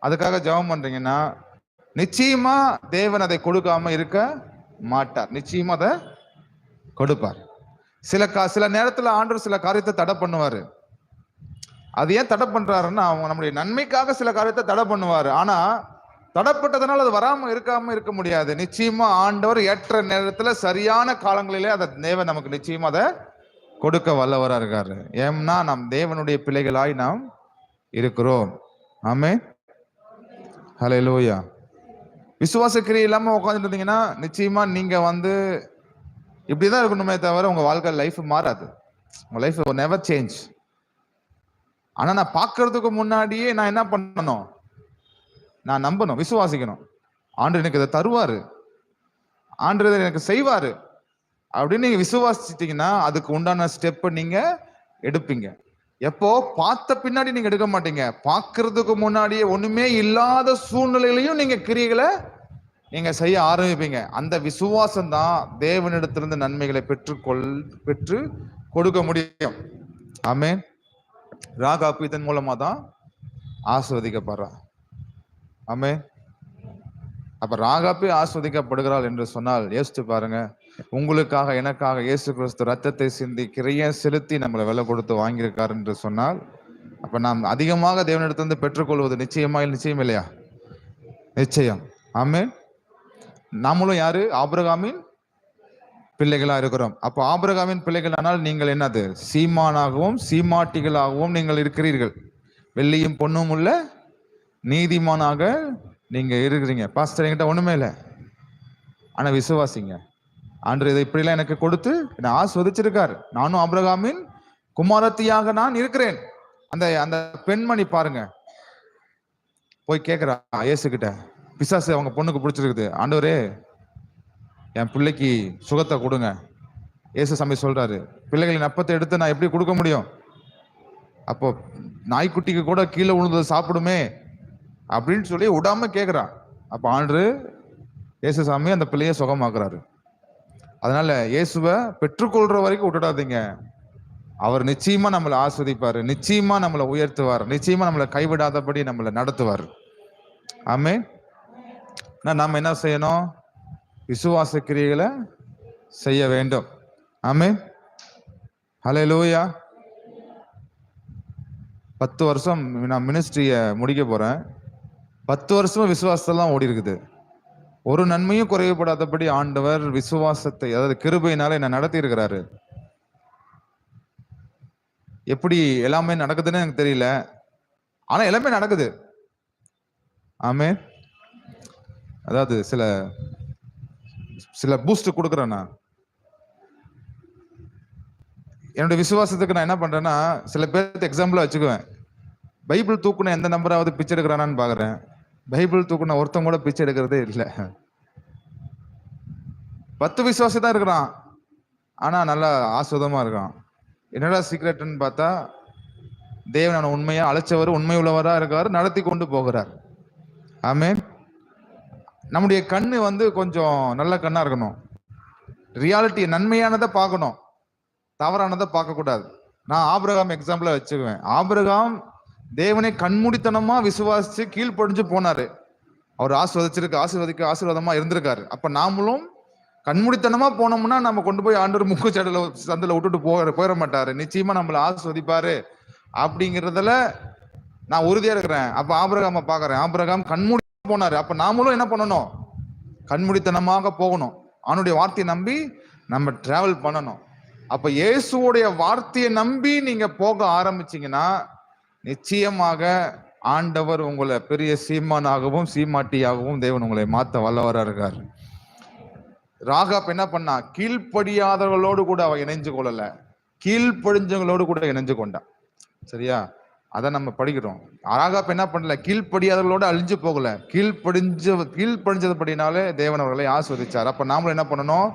அதுக்காக ஜெபம் பண்றீங்கன்னா, நிச்சயமா தேவன் அதை கொடுக்காம இருக்க மாட்டார். நிச்சயமா அதை கொடுப்பார். சில நேரத்துல ஆண்டவர் சில காரியத்தை தடை பண்ணுவாரு. அது ஏன் தடை பண்றாருன்னா, அவங்க நம்முடைய நன்மைக்காக சில காரியத்தை தடை பண்ணுவாரு. ஆனா தடைப்பட்டதுனால அது வராம இருக்க முடியாது. நிச்சயமா ஆண்டவர் ஏற்ற நேரத்துல சரியான காலங்களிலே அதை தேவன் நமக்கு நிச்சயமா அதை கொடுக்க வல்லவரா இருக்காரு. ஏன்னா நாம் தேவனுடைய பிள்ளைகளாய் நாம் இருக்கிறோம். ஆமென். ஹல்லேலூயா. விசுவாச கிரியை இல்லாம உட்கார்ந்துட்டு இருந்தீங்கன்னா நிச்சயமா நீங்க இப்படிதான் இருக்கணுமே தவிர உங்க வாழ்க்கை லைஃப் மாறாது. உங்க லைஃப் நெவர் சேஞ்ச். ஆனா நான் பார்க்கறதுக்கு முன்னாடியே நான் என்ன பண்ணணும்? நான் நம்பணும், விசுவாசிக்கணும். ஆண்டவர் எனக்கு இதை தருவாரு, ஆண்டவர் எனக்கு செய்வாரு அப்படின்னு நீங்க விசுவாசிச்சிட்டீங்கன்னா அதுக்கு உண்டான ஸ்டெப் நீங்க எடுப்பீங்க. எப்போ? பார்த்த பின்னாடி நீங்க எடுக்க மாட்டீங்க. பார்க்கறதுக்கு முன்னாடியே ஒண்ணுமே இல்லாத சூழ்நிலையிலையும் நீங்க கிரியைகளை நீங்க செய்ய ஆரம்பிப்பீங்க. அந்த விசுவாசம் தான் தேவனிடத்திலிருந்து நன்மைகளை பெற்று கொடுக்க முடியும். ஆமென். ராகாப்பு இதன் மூலமா தான் ஆஸ்வதிக்கப்படுறா. ஆமென். அப்ப ராகாப்பே ஆஸ்வதிக்கப்படுகிறாள் என்று சொன்னால் யோசிச்சு பாருங்க. உங்களுக்காக எனக்காக இயேசு கிறிஸ்து ரத்தத்தை சிந்தி கிரையை செலுத்தி நம்மளை விலை கொடுத்து வாங்கியிருக்காரு என்று சொன்னால், அப்ப நாம் அதிகமாக தேவனிடத்திலிருந்து பெற்றுக்கொள்வது நிச்சயம் இல்லையா? நிச்சயம். ஆமென். நாமளும் யாரு? ஆபிரகாமின் பிள்ளைகளா இருக்கிறோம். அப்போ ஆபிரகாமின் பிள்ளைகளானால் நீங்கள் என்னது? சீமானாகவும் சீமாட்டிகளாகவும் நீங்கள் இருக்கிறீர்கள். வெள்ளியும் பொண்ணும் உள்ள நீதிமானாக நீங்க இருக்கிறீங்க. பாஸ்டர் என்கிட்ட ஒண்ணுமே இல்லை, ஆனா விசுவாசிங்க. ஆண்டு இதை இப்படிலாம் எனக்கு கொடுத்து என்னை ஆஸ்வதிச்சிருக்காரு. நானும் ஆபிரகாமின் குமாரத்தியாக நான் இருக்கிறேன். அந்த அந்த பெண்மணி பாருங்க, போய் கேட்கிறா இயேசு கிட்ட, பிசாசு அவங்க பொண்ணுக்கு பிடிச்சிருக்குது, ஆண்டவரே என் பிள்ளைக்கு சுகத்தை கொடுங்க. இயேசு சாமி சொல்றாரு, பிள்ளைகளின் அப்பத்தை எடுத்து நான் எப்படி கொடுக்க முடியும்? அப்போ நாய்க்குட்டிக்கு கூட கீழே விழுந்தது சாப்பிடுமே அப்படின்னு சொல்லி விடாம கேட்கிறான். அப்ப ஆண்டு இயேசு சாமி அந்த பிள்ளைய சுகமாக்குறாரு. அதனால இயேசுவை பெற்றுக்கொள்ற வரைக்கும் விட்டுடாதீங்க. அவர் நிச்சயமா நம்மளை ஆஸ்வதிப்பாரு, நிச்சயமா நம்மளை உயர்த்துவார், நிச்சயமா நம்மளை கைவிடாதபடி நம்மளை நடத்துவார். ஆமென். நாம என்ன செய்யணும்? விசுவாச கிரியைகளை செய்ய வேண்டும். ஆமென். ஹல்லேலூயா. 10 வருஷம் நான் மினிஸ்ட்ரிய முடிக்க போறேன். 10 வருஷமும் விசுவாசத்தெல்லாம் ஓடி இருக்குது. ஒரு நன்மையும் குறைவுபடாதபடி ஆண்டவர் விசுவாசத்தை, அதாவது கிருபையினால என்ன நடத்தி இருக்கிறாரு. எப்படி எல்லாமே நடக்குதுன்னு எனக்கு தெரியல, ஆனா எல்லாமே நடக்குது. ஆமென். அதாவது சில பூஸ்ட் கொடுக்குறேன். நான் என்னுடைய விசுவாசத்துக்கு நான் என்ன பண்றேன்னா, சில பேருக்கு எக்ஸாம்பிளா வச்சுக்குவேன். பைபிள் தூக்குன எந்த நம்பராவது பிச்சை எடுக்கிறானான்னு பாக்குறேன். பைபிள் தூக்குன ஒருத்தம் கூட பிச்சை எடுக்கிறதே இல்லை. 10 விசுவாசி தான் இருக்கிறான், ஆனா நல்லா ஆஸ்வதமா இருக்கான். என்னடா சீக்ரெட்னு பார்த்தா, தேவன் உண்மையா அழைச்சவர், உண்மை உள்ளவரா இருக்காரு, நடத்தி கொண்டு போகிறார். ஆமென். நம்முடைய கண்ணு கொஞ்சம் நல்ல கண்ணா இருக்கணும். ரியாலிட்டி நன்மையானதை பார்க்கணும், தவறானதை பார்க்க கூடாது. நான் ஆபிரகாம் எக்ஸாம்பிளா வச்சுக்குவேன். ஆபிரகாம் தேவனை கண்மூடித்தனமா விசுவாசிச்சு கீழ்ப்படிஞ்சு போனாரு. அவர் ஆசீர்வாதமா இருந்திருக்காரு. அப்ப நாமளும் கண்மூடித்தனமா போனோம்னா நம்ம கொண்டு போய் ஆண்டவர் முக்கு சந்தில விட்டுட்டு போயிட மாட்டாரு. நிச்சயமா நம்மளை ஆஸ்வதிப்பாரு அப்படிங்கிறதுல நான் உறுதியா இருக்கிறேன். அப்ப ஆபிரகாம பாக்குறேன். ஆபிரகாம் கண்மூடி போனாரு. அப்ப நாமளும் என்ன பண்ணணும்? கண்மூடித்தனமாக போகணும். அவனுடைய வார்த்தையை நம்பி நம்ம டிராவல் பண்ணணும். அப்ப இயேசுடைய வார்த்தையை நம்பி நீங்க போக ஆரம்பிச்சீங்கன்னா நிச்சயமாக ஆண்டவர் உங்களை பெரிய சீமானாகவும் சீமாட்டியாகவும் தேவன் உங்களை மாத்த வல்லவரா இருக்காரு. ராகாப் என்ன பண்ணா? கீழ்ப்படியாதவர்களோடு கூட அவ இணைஞ்சு கொள்ளல, கீழ்ப்படிஞ்சவங்களோடு கூட இணைஞ்சு கொண்டா. சரியா? அதை நம்ம படிக்கிறோம். ராகாப் என்ன பண்ணல? கீழ்ப்படியாதவர்களோட அழிஞ்சு போகல, கீழ்ப்படிஞ்சதுபடினாலே தேவன் அவர்களை ஆஸ்வதிச்சார். அப்ப நாமளும் என்ன பண்ணணும்?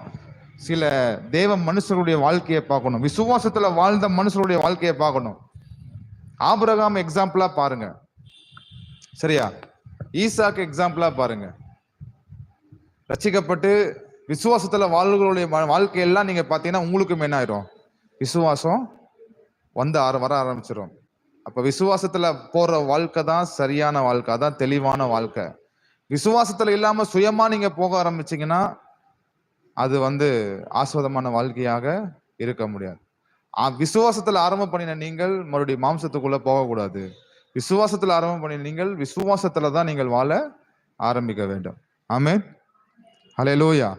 சில தேவ மனுஷருடைய வாழ்க்கையை பார்க்கணும், விசுவாசத்துல வாழ்ந்த மனுஷருடைய வாழ்க்கையை பார்க்கணும். ஆபிரகாம் எக்ஸாம்பிளா பாருங்க. சரியா? ஈசாக்கு எக்ஸாம்பிளா பாருங்க. ரட்சிக்கப்பட்டு விசுவாசத்துல வாழ்களுடைய வாழ்க்கையெல்லாம் நீங்க பாத்தீங்கன்னா உங்களுக்கு என்ன ஆயிரும்? விசுவாசம் வர ஆரம்பிச்சிடும். அப்ப விசுவாசத்துல போற வாழ்க்கை தான் சரியான வாழ்க்கை, அதான் தெளிவான வாழ்க்கை. விசுவாசத்துல இல்லாம சுயமா நீங்க போக ஆரம்பிச்சீங்கன்னா அது ஆஸ்வதமான வாழ்க்கையாக இருக்க முடியாது. விசுவாசத்துல ஆரம்பம் பண்ணின நீங்கள் மறுபடியும் மாம்சத்துக்குள்ள போகக்கூடாது. விசுவாசத்துல ஆரம்பம் பண்ணின நீங்கள் விசுவாசத்துலதான் நீங்கள் வாழ ஆரம்பிக்க வேண்டும். ஆமென். ஹல்லேலூயா.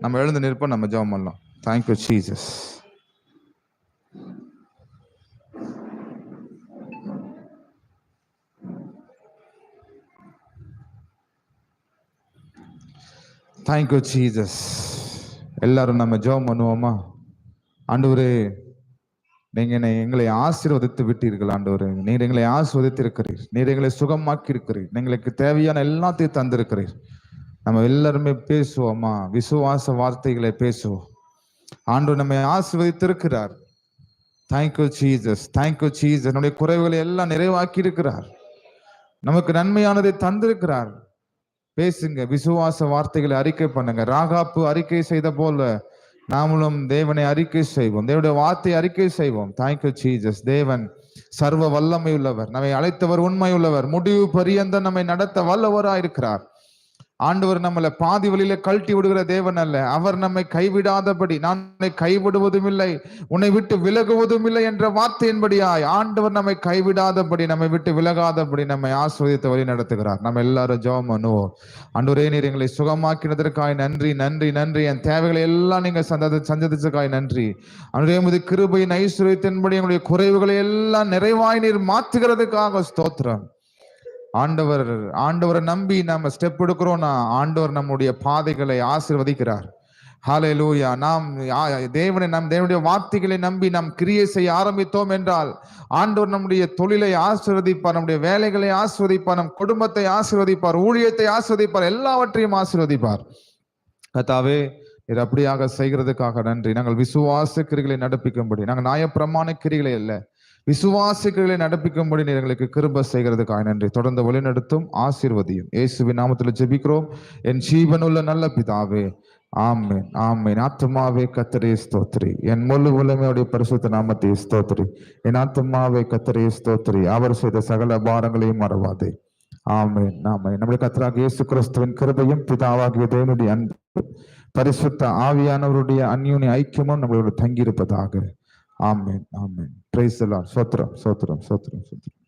நம்ம எழுந்து நிற்போம், நம்ம ஜெபம் பண்ணலாம். Thank you Jesus. Thank you Jesus. எல்லாரும் நம்ம ஜெபம் பண்ணுவோமா? ஆண்டவரே, நீங்க எங்களை ஆசீர்வதித்து விட்டீர்கள். ஆண்டவரே, நீர் எங்களை ஆசீர்வதித்து இருக்கிறீர், நீர் எங்களை சுகமாக்கி இருக்கிறீர், எங்களுக்கு தேவையான எல்லாத்தையும் தந்திருக்கிறீர். நம்ம எல்லாருமே பேசுவோமா? விசுவாச வார்த்தைகளை பேசுவோம். ஆண்டவர் நம்மை ஆசீர்வதித்திருக்கிறார். Thank you Jesus, thank you Jesus. என்னுடைய குறைவுகளை எல்லாம் நிறைவாக்கி இருக்கிறார், நமக்கு நன்மையானதை தந்திருக்கிறார். பேசுங்க, விசுவாச வார்த்தைகளை அறிக்கை பண்ணுங்க. ராகாப்பு அறிக்கை செய்த போல நாமளும் தேவனை அறிக்கை செய்வோம், தேவனுடைய வார்த்தை அறிக்கை செய்வோம். Thank you Jesus. தேவன் சர்வ வல்லமை உள்ளவர், நம்மை அழைத்தவர் உண்மை உள்ளவர், முடிவு பரியந்த நம்மை நடத்த வல்லவராயிருக்கிறார். ஆண்டவர் நம்மளை பாதி வழியில கழட்டி விடுகிற தேவன் அல்ல. அவர் நம்மை கைவிடாதபடி, நான் உன்னை கைவிடுவதும் இல்லை, உன்னை விட்டு விலகுவதும் இல்லை என்ற வார்த்தையின்படியாய் ஆண்டவர் நம்மை கைவிடாதபடி, நம்மை விட்டு விலகாதபடி நம்மை ஆசீர்வதித்து வழி நடத்துகிறார். நம்ம எல்லாரும் ஜெபம் பண்ணுவோம். ஆண்டவரே, நீர் எங்களை சுகமாக்கினதற்காய் நன்றி, நன்றி, நன்றி. என் தேவைகளை எல்லாம் நீங்க சந்ததிச்சதுக்காய் நன்றி. ஆண்டவரே, உமது கிருபையின் ஐஸ்வர்யத்தின்படி எங்களுடைய குறைவுகளை எல்லாம் நிறைவாய் நீர் மாற்றுகிறதுக்காக ஸ்தோத்திரம். ஆண்டவரை நம்பி நம்ம ஸ்டெப் எடுக்கிறோம்னா ஆண்டவர் நம்முடைய பாதைகளை ஆசீர்வதிக்கிறார். ஹல்லேலூயா. நாம் தேவனுடைய வார்த்தைகளை நம்பி நாம் கிரியை செய்ய ஆரம்பித்தோம் என்றால் ஆண்டவர் நம்முடைய தொழிலை ஆசீர்வதிப்பார், நம்முடைய வேலைகளை ஆசீர்வதிப்பார், நம் குடும்பத்தை ஆசீர்வதிப்பார், ஊழியத்தை ஆசீர்வதிப்பார், எல்லாவற்றையும் ஆசீர்வதிப்பார். கர்த்தாவே, இது அப்படியாக செய்கிறதுக்காக நன்றி. நாங்கள் விசுவாச கிரிகளை நடப்பிக்கும்படி, நாங்கள் நியாயப்பிரமாண கிரிகளை அல்ல, விசுவாச கிரிகளை நடப்பிக்கும்படி நீர் எங்களுக்கு கிருபை செய்கிறதுக்காக நன்றி. தொடர்ந்து வழிநடத்தும், ஆசீர்வதியும். இயேசுவின் நாமத்தில் ஜெபிக்கிறோம் என் ஜீவனுள்ள நல்ல பிதாவே. ஆமென், ஆமென். ஆத்துமாவே கர்த்தரை ஸ்தோத்திரி, என் முழு உலமையுடைய பரிசுத்த நாமத்தை ஸ்தோத்திரி. என் ஆத்துமாவே கர்த்தரை ஸ்தோத்திரி, அவர் செய்த சகல பாரங்களையும் மறவாதே. ஆமென், ஆமென். நம்முடைய கர்த்தராகிய இயேசு கிறிஸ்துவின் கிருபையும் பிதாவாகிய தேவனுடைய அன்பு பரிசுத்த ஆவியானவருடைய அந்யோன்ய ஐக்கியமும் நம்மளோட தங்கியிருப்பதாக. ஆமென், ஆமென். Praise the Lord. ஸ்தோத்திரம், ஸ்தோத்திரம், ஸ்தோத்திரம், ஸ்தோத்திரம்.